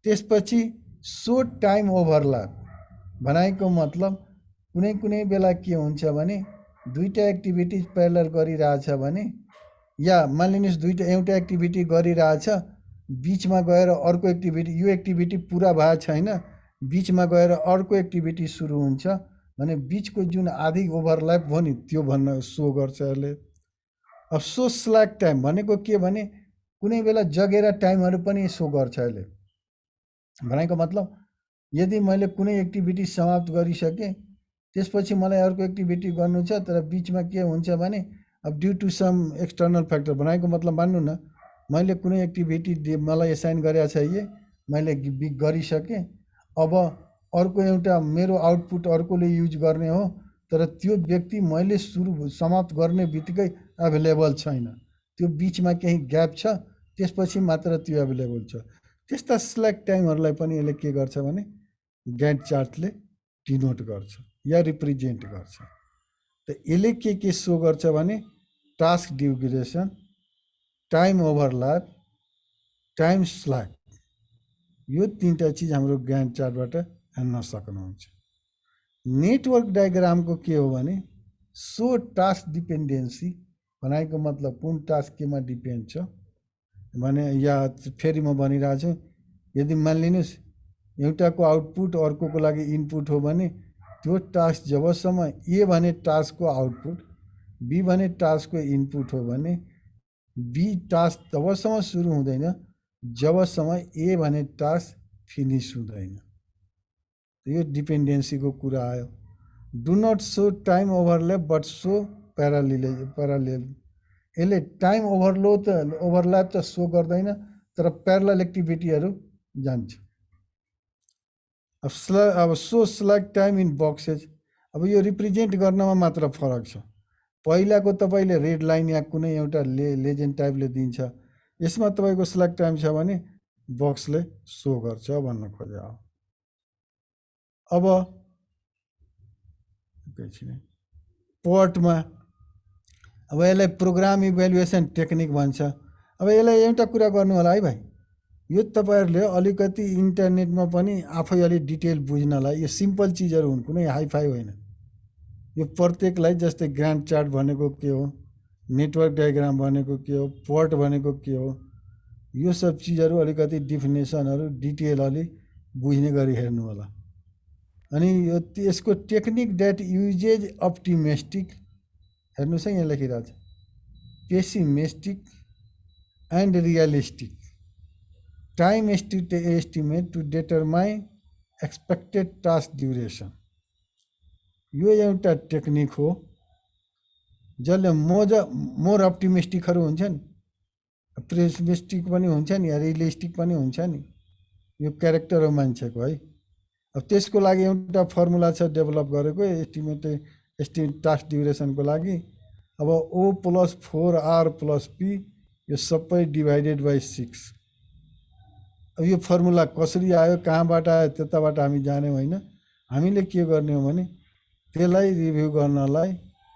Speaker 1: त्यसपछि सो टाइम ओभरल्याप भनेको मतलब कुनै कुनै बेला के हुन्छ भने दुईटा एक्टिभिटिज प्यारलल गरिरहेछ भने, या मानिलिनुहोस् एउटा एक्टिभिटी गरिरहेछ बिचमा गएर अर्को एक्टिभिटी, यो एक्टिभिटी पुरा भएको छैन बिचमा गएर अर्को एक्टिभिटी सुरु हुन्छ भने बिचको जुन आधी ओभरल्याप भयो नि त्यो भन्न सो गर्छ यसले। अब सो स्ल्याक टाइम भनेको के भने कुनै बेला जगेरा टाइमहरू पनि सो गर्छ यसले। भनेको मतलब यदि मैले कुनै एक्टिभिटी समाप्त गरिसकेँ त्यसपछि मलाई अर्को एक्टिभिटी गर्नु छ, तर बिचमा के हुन्छ भने अब due to some external factor, भनेको मतलब मान्नु न मैले कुनै एक्टिभिटी मलाई एसाइन गरेको छ, मैले गरिसकेँ, अब अर्को एउटा मेरो आउटपुट अर्कोले युज गर्ने हो, तर त्यो व्यक्ति मैले समाप्त गर्ने बित्तिकै एभाइलेबल छैन, त्यो बिचमा केही ग्याप छ, त्यसपछि मात्र त्यो एभाइलेबल छ। त्यस्ता स्ल्याक टाइमहरूलाई पनि यसले के गर्छ भने ग्यान्ट चार्टले डिनोट गर्छ या रिप्रेजेन्ट गर्छ। त यसले के सो गर्छ भने task duration, time overlap, time slack, यो तीनटा चिज हाम्रो ग्यान्ट चार्टबाट हेर्न सक्नुहुन्छ। नेटवर्क डायग्रामको के हो भने सो टास्क डिपेन्डेन्सी, भनेको मतलब कुन टास्क केमा डिपेन्ड छ भने, या फेरि म भनिरहेको छु यदि मानिलिनुहोस् एउटाको आउटपुट अर्कोको लागि इनपुट हो भने त्यो टास्क जबसम्म ए भने टास्कको आउटपुट बी भने टास्कको इनपुट हो भने बी टास्क तबसम्म सुरु हुँदैन जबसम्म ए भने टास्क फिनिस हुँदैन। यो डिपेन्डेन्सीको कुरा आयो। Do not so time overlap but so parallel, यसले टाइम ओभरल्याप त सो गर्दैन, तर प्यारलल एक्टिभिटीहरू जान्छ। अब so slack time in boxes, अब यो रिप्रेजेन्ट गर्नमा मात्र फरक छ। पहिलाको तपाईँले रेड लाइन या कुनै एउटा लेजेन्ड टाइपले दिन्छ, यसमा तपाईँको स्ल्याक टाइम छ भने बक्सले सो गर्छ भन्न खोजे हो। अब एकैछिन है, पर्टमा अब यसलाई प्रोग्राम इभ्यालुएसन टेक्निक भन्छ। अब यसलाई एउटा कुरा गर्नु होला है भाइ, यो तपाईँहरूले अलिकति इन्टरनेटमा पनि आफै अलि डिटेल बुझ्नलाई यो सिम्पल चिजहरू हुन्, कुनै हाइफाई होइन। यो प्रत्येकलाई जस्तै ग्रान्ड चार्ट भनेको के हो, नेटवर्क डायग्राम भनेको के हो, पर्ट भनेको के हो, यो सब चिजहरू अलिकति डिफिनेसनहरू डिटेल अलि बुझ्ने गरी हेर्नु होला। अनि यो यसको टेक्निक द्याट युजेज अप्टिमिस्टिक, हेर्नुहोस् है यहाँ लेखिरहेको छ, pessimistic and realistic time estimate to determine expected task duration. यो एउटा टेक्निक हो जसले मोर अप्टिमिस्टिकहरू हुन्छ नि, पेसिमिस्टिक पनि हुन्छ नि, रियलिस्टिक पनि हुन्छ नि, यो क्यारेक्टर हो मान्छेको है। अब त्यसको लागि एउटा फर्मुला छ डेभलप गरेको एस्टिमेट टास्क ड्युरेसनको लागि। अब O + 4R + P यो सबै डिभाइडेड बाई 6। अब यो फर्मुला कसरी आयो, कहाँबाट आयो, त्यताबाट हामी जान्यौँ होइन। हामीले के गर्ने हो भने त्यसलाई रिभ्यू गर्नलाई,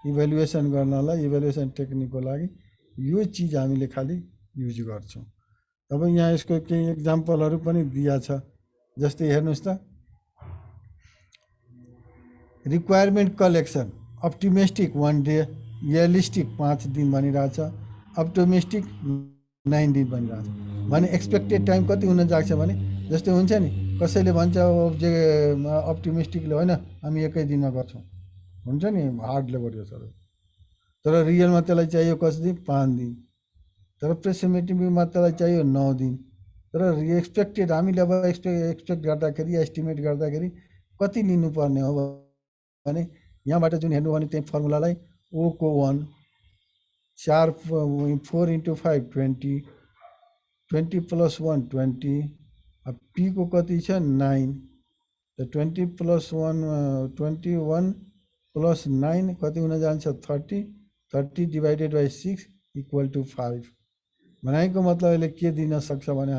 Speaker 1: इभ्यालुएसन गर्नलाई, इभ्यालुएसन टेक्निकको लागि यो चिज हामीले खालि युज गर्छौँ। अब यहाँ यसको केही एक्जाम्पलहरू पनि दिया छ, जस्तै हेर्नुहोस् त, requirement collection optimistic 1 day, realistic 5 दिन भनिरहेछ, अप्टिमिस्टिक 9 दिन भनिरहेछ। भने एक्सपेक्टेड टाइम कति हुन जान्छ भने जस्तै हुन्छ नि, कसैले भन्छ अप्टिमिस्टिकले होइन हामी 1 दिनमा गर्छौँ, हुन्छ नि हार्ड लेबर यो सबै, तर रियलमा त्यसलाई चाहियो कति दिन, 5 दिन, तर पेसिमिस्टिकमा त्यसलाई चाहियो 9 दिन। तर एक्सपेक्टेड हामीले अब एक्सपेक्ट गर्दाखेरि, एस्टिमेट गर्दाखेरि कति लिनुपर्ने हो भने यहाँबाट जुन हेर्नु भने त्यही फर्मुलालाई O को 1, 4 4 × 5 20, 20 + 1 20, अब P को कति छ 9, त 20 + 1 21 + 9 कति हुन जान्छ 30, 30 डिभाइडेड बाई 6 = 5। भनेको मतलब यसले के दिन सक्छ भने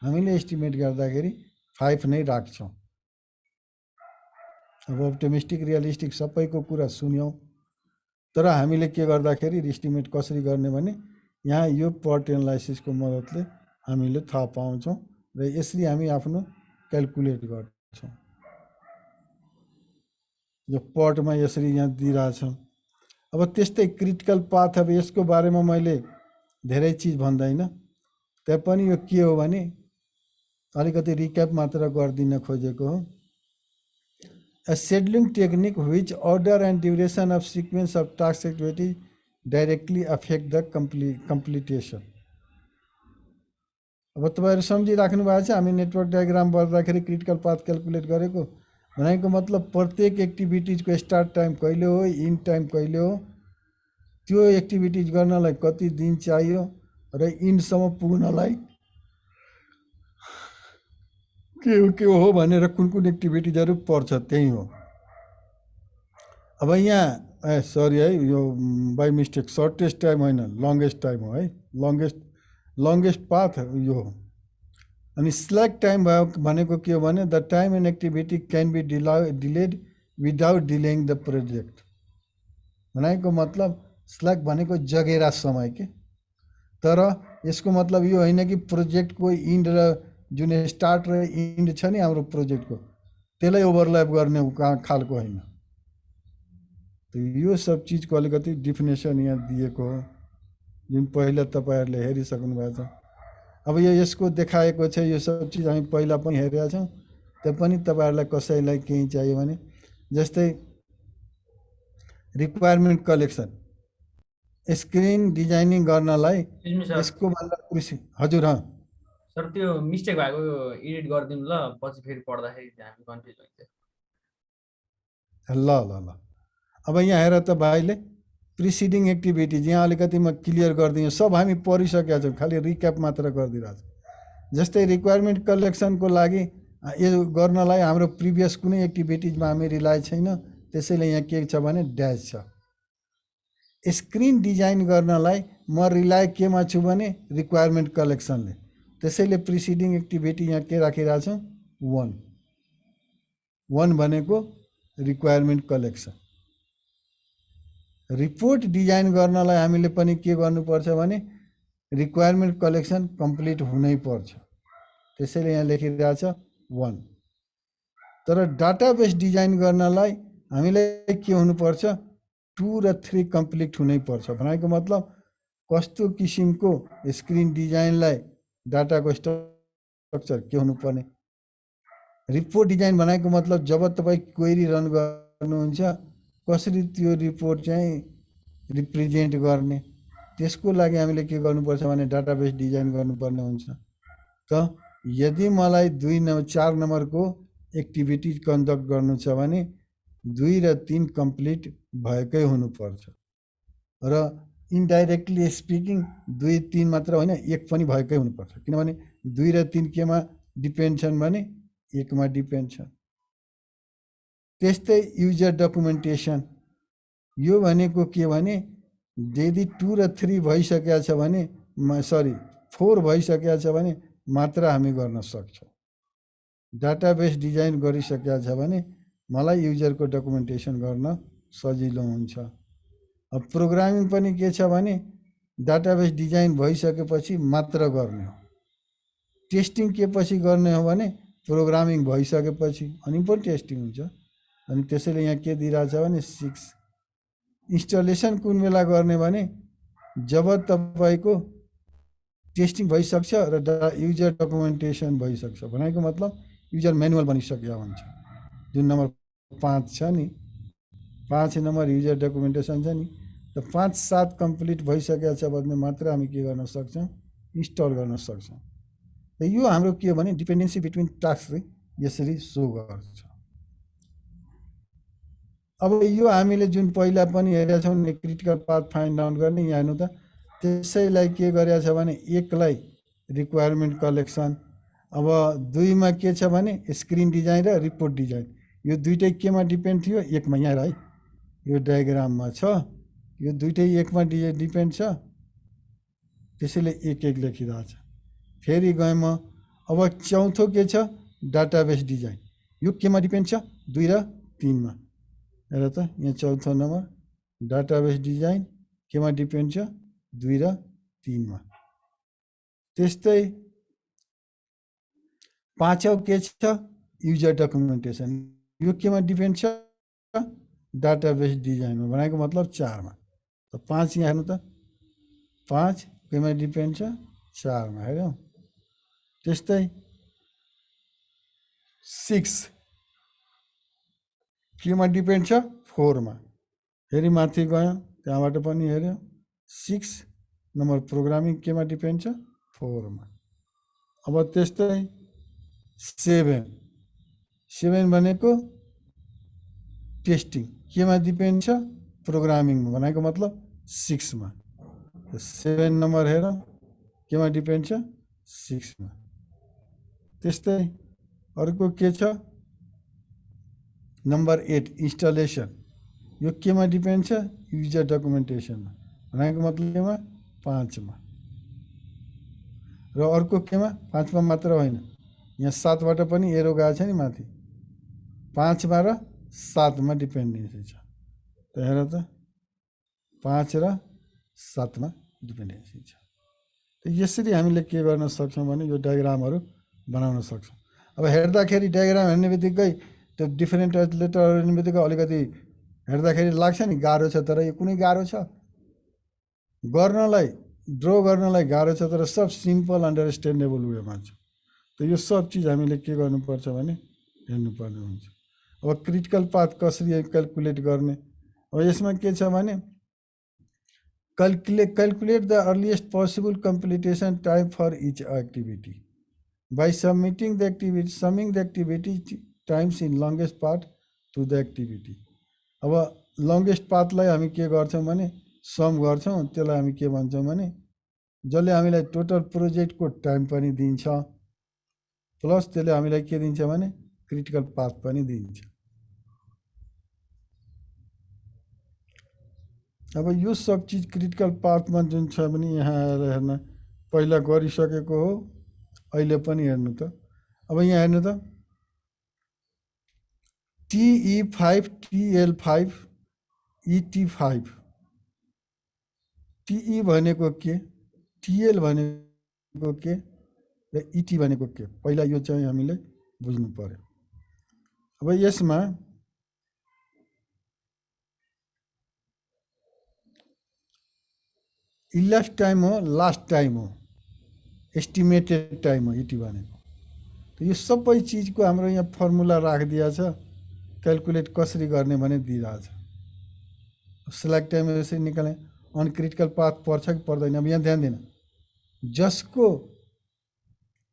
Speaker 1: हामीले एस्टिमेट गर्दाखेरि 5 नै राख्छौँ। अब अप्टिमिस्टिक रियलिस्टिक सबैको कुरा सुन्यौँ, तर हामीले के गर्दाखेरि एस्टिमेट कसरी गर्ने भने यहाँ यो पर्ट एनालाइसिसको मद्दतले हामीले थाहा पाउँछौँ र यसरी हामी आफ्नो क्यालकुलेट गर्छौँ। यो पर्टमा यसरी यहाँ दिइरहेछौँ। अब त्यस्तै क्रिटिकल पाथ, अब यसको बारेमा मैले धेरै चिज भन्दैन, तैपनि यो के हो भने अलिकति रिक्याप मात्र गरिदिन खोजेको हो। A scheduling technique which order and duration of sequence of task activity directly affect the completion. अब तपाईँहरू सम्झिराख्नु भएको छ, हामी नेटवर्क डायग्राम गर्दाखेरि क्रिटिकल पाथ क्यालकुलेट गरेको भनेको मतलब प्रत्येक एक्टिभिटिजको स्टार्ट टाइम कहिले हो, इन्ड टाइम कहिले हो, त्यो एक्टिभिटिज गर्नलाई कति दिन चाहियो र इन्डसम्म पुग्नलाई के हो भनेर कुन एक्टिभिटिजहरू पर्छ त्यही हो। अब यहाँ सरी है, यो बाई मिस्टेक सर्टेस्ट टाइम होइन, लङ्गेस्ट टाइम हो है, लङ्गेस्ट पाथ यो हो। अनि स्ल्याक टाइम भयो भनेको के हो भने the time and activity can be delayed without delaying the project. भनेको मतलब स्ल्याक भनेको जगेरा समय के, तर यसको मतलब यो होइन कि प्रोजेक्टको इन्ड र जुन स्टार्ट र इन्ड छ नि हाम्रो प्रोजेक्टको त्यसलाई ओभरल्याप गर्ने खालको होइन। यो सब चिजको अलिकति डिफिनेसन यहाँ दिएको हो, जुन पहिला तपाईँहरूले हेरिसक्नु भएको छ। अब यो यसको देखाएको छ, यो सब चिज हामी पहिला पनि हेरेका छौँ, त्यो पनि तपाईँहरूलाई कसैलाई केही चाहियो भने जस्तै रिक्वायरमेन्ट कलेक्सन, स्क्रिन डिजाइनिङ गर्नलाई यसको भन्दा कृषि हजुर
Speaker 5: सर त्यो मिस्टेक भएको एडिट गरिदिनु ल, पछि फेरि पढ्दाखेरि हामी कन्फ्युज हुन्छ।
Speaker 1: ल ल ल अब यहाँ हेर त भाइले प्रिसिडिङ एक्टिभिटिज यहाँ अलिकति म क्लियर गरिदिएँ, सब हामी पढिसकेका छौँ, खालि रिक्याप मात्र गरिदिरहेको छु। जस्तै रिक्वायरमेन्ट कलेक्सनको लागि यो गर्नलाई हाम्रो प्रिभियस कुनै एक्टिभिटिजमा हामी रिलाय छैन, त्यसैले यहाँ के छ भने ड्यास छ। स्क्रिन डिजाइन गर्नलाई म रिलाय केमा छु भने रिक्वायरमेन्ट कलेक्सनले, त्यसैले प्रिसिडिङ एक्टिभिटी यहाँ के राखिरहेको छौँ 1 भनेको रिक्वायरमेन्ट कलेक्सन। रिपोर्ट डिजाइन गर्नलाई हामीले पनि के गर्नुपर्छ भने रिक्वायरमेन्ट कलेक्सन कम्प्लिट हुनै पर्छ, त्यसैले यहाँ लेखिरहेको छ 1। तर डाटाबेस डिजाइन गर्नलाई हामीलाई के हुनुपर्छ 2 र 3 कम्प्लिट हुनै पर्छ। भनेको मतलब कस्तो किसिमको स्क्रिन डिजाइनलाई डाटाको स्ट्रक्चर के हुनुपर्ने। रिपोर्ट डिजाइन भनेको मतलब जब तपाईँ क्वेरी रन गर्नुहुन्छ कसरी त्यो रिपोर्ट चाहिँ रिप्रेजेन्ट गर्ने, त्यसको लागि हामीले के गर्नुपर्छ भने डाटाबेस डिजाइन गर्नुपर्ने हुन्छ। त यदि मलाई 4 नम्बरको एक्टिभिटी कन्डक्ट गर्नु छ भने 2 र 3 कम्प्लिट भएकै हुनुपर्छ। र इन्डाइरेक्टली स्पिकिङ 2, 3 मात्र होइन 1 पनि भएकै हुनुपर्छ, किनभने 2 र 3 केमा डिपेन्ड छन् भने 1 मा डिपेन्ड छन्। त्यस्तै युजर डकुमेन्टेसन, यो भनेको के भने यदि 2 र 3 भइसकेको छ भने 4 भइसकेको छ भने मात्र हामी गर्न सक्छौँ। डाटाबेस डिजाइन गरिसकेको छ भने मलाई युजरको डकुमेन्टेसन गर्न सजिलो हुन्छ। अब प्रोग्रामिङ पनि के छ भने डाटाबेस डिजाइन भइसकेपछि मात्र गर्ने हो। टेस्टिङ के पछि गर्ने हो भने प्रोग्रामिङ भइसकेपछि अनि पनि टेस्टिङ हुन्छ। अनि त्यसैले यहाँ के दिइरहेछ भने 6। इन्स्टलेसन कुन बेला गर्ने भने जब तपाईँको टेस्टिङ भइसक्छ र युजर डकुमेन्टेसन भइसक्छ, भनेको मतलब युजर म्यानुअल बनिसक्यो हुन्छ। जुन नम्बर 5 छ नि, 5 नम्बर युजर डकुमेन्टेसन छ नि, त 5, 7 कम्प्लिट भइसकेको छ भने मात्र हामी के गर्न सक्छौँ इन्स्टल गर्न सक्छौँ। त यो हाम्रो के हो भने डिपेन्डेन्सी बिट्विन टास्क यसरी सो गर्छ। अब यो हामीले जुन पहिला पनि हेरेका छौँ नि क्रिटिकल पाथ फाइन्ड आउट गर्ने, यहाँ हेर्नु त त्यसैलाई के गरेको छ भने 1 लाई रिक्वायरमेन्ट कलेक्सन, अब 2 मा के छ भने स्क्रिन डिजाइन र रिपोर्ट डिजाइन, यो दुइटै केमा डिपेन्ड थियो 1 मा। यहाँ है यो डायग्राममा छ, यो दुइटै 1 मा डिपेन्ड छ, त्यसैले 1 लेखिरहेको छ। फेरि गएँ म, अब चौथो के छ डाटाबेस डिजाइन, यो केमा डिपेन्ड छ 2 र 3 मा। हेर त यहाँ चौथो नम्बर डाटाबेस डिजाइन केमा डिपेन्ड छ 2 र 3 मा। त्यस्तै 5औं के छ युजर डकुमेन्टेसन, यो केमा डिपेन्ड छ डाटाबेस डिजाइनमा, भनेको मतलब 4 मा। त 5 यहाँ हेर्नु त 5 केमा डिपेन्ड छ 4 मा, हेऱ्यौ। त्यस्तै 6 केमा डिपेन्ड छ 4 मा। फेरि माथि गयो त्यहाँबाट पनि हेऱ्यो 6 नम्बर प्रोग्रामिङ केमा डिपेन्ड छ 4 मा। अब त्यस्तै 7 भनेको टेस्टिङ केमा डिपेन्ड छ प्रोग्रामिङमा, भनेको मतलब 6 मा। 7 नम्बर हेर केमा डिपेन्ड छ 6 मा। त्यस्तै अर्को के छ नम्बर 8 इन्स्टलेसन, यो केमा डिपेन्ड छ युजर डकुमेन्टेसनमा, भनेको मतलब केमा 5 मा। र अर्को केमा 5 मा मात्र होइन, यहाँ 7 बाट पनि एरो गएको छ नि माथि, 5 मा र 7 मा डिपेन्डेन्सी छ। त हेर त 5 र 7 मा डिपेन्डेन्सी छ। त यसरी हामीले के गर्न सक्छौँ भने यो डायग्रामहरू बनाउन सक्छौँ। अब हेर्दाखेरि डायग्राम हेर्ने बित्तिकै त्यो डिफरेन्ट लेटर हेर्ने बित्तिकै अलिकति हेर्दाखेरि लाग्छ नि गाह्रो छ, तर यो कुनै गाह्रो छ गर्नलाई, ड्र गर्नलाई गाह्रो छ, तर सब सिम्पल अन्डरस्ट्यान्डेबल वेमा छ। त यो सब चिज हामीले के गर्नुपर्छ भने हेर्नुपर्ने हुन्छ। अब क्रिटिकल पाथ कसरी क्याल्कुलेट गर्ने, अब यसमा के छ भने calculate the earliest possible completion time for each activity by summing the activity times in longest path to the activity. अब लङ्गेस्ट पाथलाई हामी के गर्छौँ भने सम गर्छौँ, त्यसलाई हामी के भन्छौँ भने जसले हामीलाई टोटल प्रोजेक्टको टाइम पनि दिन्छ प्लस त्यसले हामीलाई के दिन्छ भने क्रिटिकल पाथ पनि दिन्छ। अब यो सब चिज क्रिटिकल पाथमा जुन छ भने यहाँ आएर हेर्न पहिला गरिसकेको हो, अहिले पनि हेर्नु त अब यहाँ हेर्नु त TE5 TL5 ET5 TE भनेको के TL भनेको के र ET भनेको के पहिला यो चाहिँ हामीले बुझ्नु पर्यो। अब यसमा इलेफ्ट टाइम हो लास्ट टाइम हो एस्टिमेटेड टाइम हो ET भनेको। तो यो सबै चिजको हाम्रो यहाँ फर्मुला राखिदिया छ क्यालकुलेट कसरी गर्ने भने दिइरहेछ। सिलेक्ट टाइम यसरी निकाल्ने अनक्रिटिकल पाथ पर्छ कि पर्दैन अब यहाँ ध्यान दिनु जसको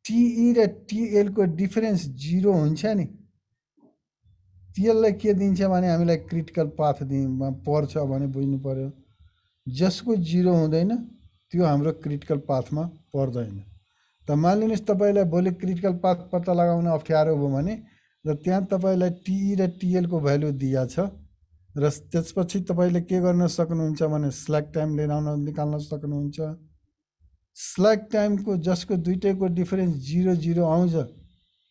Speaker 1: TE र TL को डिफरेन्स 0 हुन्छ नि त्यसलाई के दिन्छ भने हामीलाई क्रिटिकल पाथ पर्छ भने बुझ्नु पर्यो। जसको 0 हुँदैन त्यो हाम्रो क्रिटिकल पाथमा पर्दैन। त मानिलिनुहोस् तपाईँलाई भोलि क्रिटिकल पाथ पत्ता लगाउन अप्ठ्यारो भयो भने र त्यहाँ तपाईँलाई TE र TL को भ्यालु दिया छ र त्यसपछि तपाईँले के गर्न सक्नुहुन्छ भने स्ल्याक टाइम निकाल्न सक्नुहुन्छ। स्ल्याक टाइमको जसको दुईटैको डिफरेन्स 0 आउँछ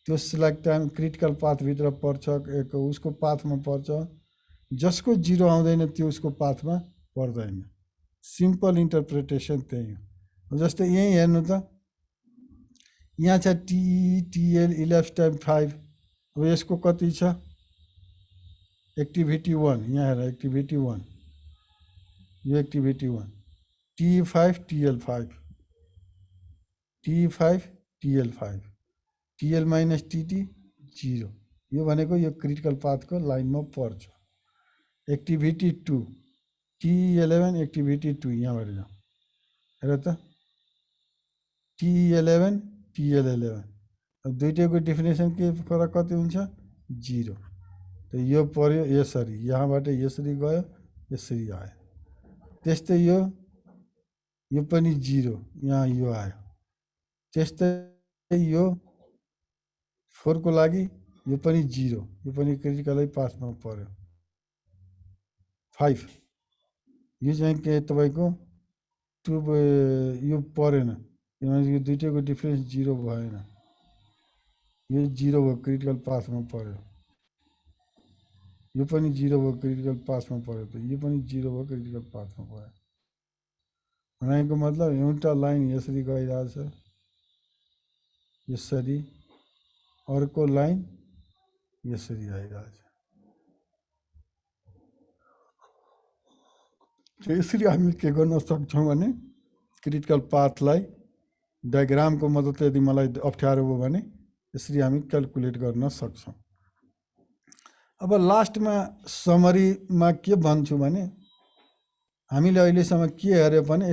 Speaker 1: त्यो स्ल्याक टाइम क्रिटिकल पाथभित्र पर्छ उसको पाथमा पर्छ। जसको 0 आउँदैन त्यो उसको पाथमा पर्दैन। सिम्पल इन्टरप्रिटेसन त्यही हो। जस्तै यही हेर्नु त यहाँ छ TE TL इलेफ्ट टाइम 5 अब यसको कति छ एक्टिभिटी 1 यहाँ हेर एक्टिभिटी 1 यो activity 1 TE5 TL5 TE5 TL5 TL minus TT 0 यो भनेको यो क्रिटिकल पाथको लाइनमा पर्छ। एक्टिभिटी 2 TE11 एक्टिभिटी 2 यहाँबाट जाउँ हेर त TE11 TL11 अब दुईटैको डिफिनेसन के फरक कति हुन्छ 0 त यो पर्यो यसरी यहाँबाट यसरी गयो यसरी आयो। त्यस्तै यो पनि 0 यहाँ यो आयो। त्यस्तै यो 4 को लागि यो पनि 0 यो पनि क्रिटिकलै पाथमा पर्यो। 5 यो चाहिँ के तपाईको 2 यो परेन किनभने यो दुईटैको डिफरेन्स 0 भएन यो 0 भयो क्रिटिकल पाथमा पर्यो। यो पनि 0 भयो क्रिटिकल पाथमा पर्यो त यो पनि 0 भयो क्रिटिकल पाथमा पर्यो। भनेको मतलब एउटा लाइन यसरी गइरहेछ यसरी अर्को लाइन यसरी आइरहेछ। यसरी हामी के गर्न सक्छौँ भने क्रिटिकल पाथलाई डायग्रामको मद्दतले यदि मलाई अप्ठ्यारो भयो भने यसरी हामी क्यालकुलेट गर्न सक्छौँ। अब लास्टमा समरीमा के भन्छु भने हामीले अहिलेसम्म के हेऱ्यो भने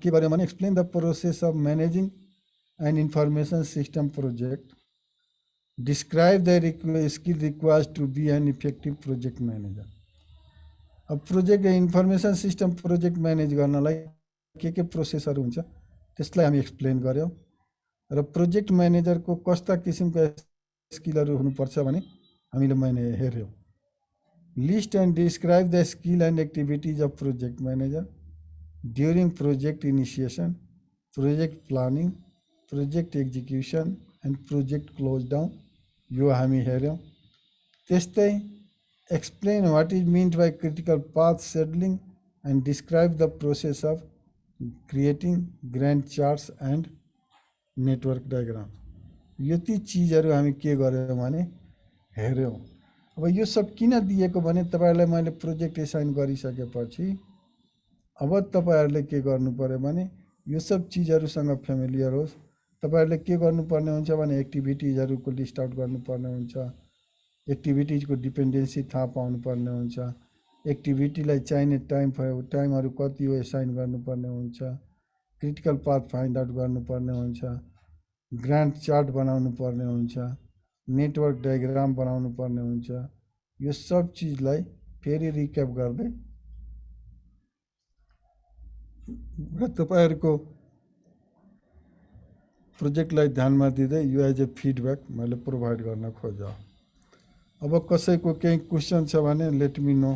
Speaker 1: के गर्यो भने explain the process of managing an information system project describe the skill required to be an effective project manager. अब project information system project manage गर्नलाई के प्रोसेसहरू हुन्छ त्यसलाई हामी एक्सप्लेन गर्यौँ र प्रोजेक्ट म्यानेजरको कस्ता किसिमका स्किलहरू हुनुपर्छ भने हामीले हेऱ्यौँ। List and describe the skill and activities of project manager during project initiation project planning project execution and project close down यो हामी हेऱ्यौँ। त्यस्तै explain what is meant by critical path scheduling and describe the process of creating grand charts and network diagram यति चिजहरू हामी के गर्यौँ भने हेऱ्यौँ। अब यो सब किन दिएको भने तपाईँहरूलाई मैले प्रोजेक्ट एसाइन गरिसकेपछि अब तपाईँहरूले के गर्नु पर्यो भने यो सब चिजहरूसँग फ्यामिलियर होस्। तपाईँहरूले के गर्नुपर्ने हुन्छ भने एक्टिभिटिजहरूको लिस्ट आउट गर्नुपर्ने हुन्छ। एक्टिभिटिजको डिपेन्डेन्सी थाहा पाउनुपर्ने हुन्छ। एक्टिभिटीलाई चाहिने टाइमहरू कति हो एसाइन गर्नुपर्ने हुन्छ। क्रिटिकल पाथ फाइन्ड आउट गर्नुपर्ने हुन्छ। ग्रान्ड चार्ट बनाउनु पर्ने हुन्छ। नेटवर्क डायग्राम बनाउनु पर्ने हुन्छ। यो सब चिजलाई फेरि रिक्याप गर्दै तपाईँहरूको प्रोजेक्टलाई ध्यानमा दिँदै यो एज ए फिडब्याक मैले प्रोभाइड गर्न खोजेँ। अब कसैको केही क्वेसन छ भने लेट मी नो।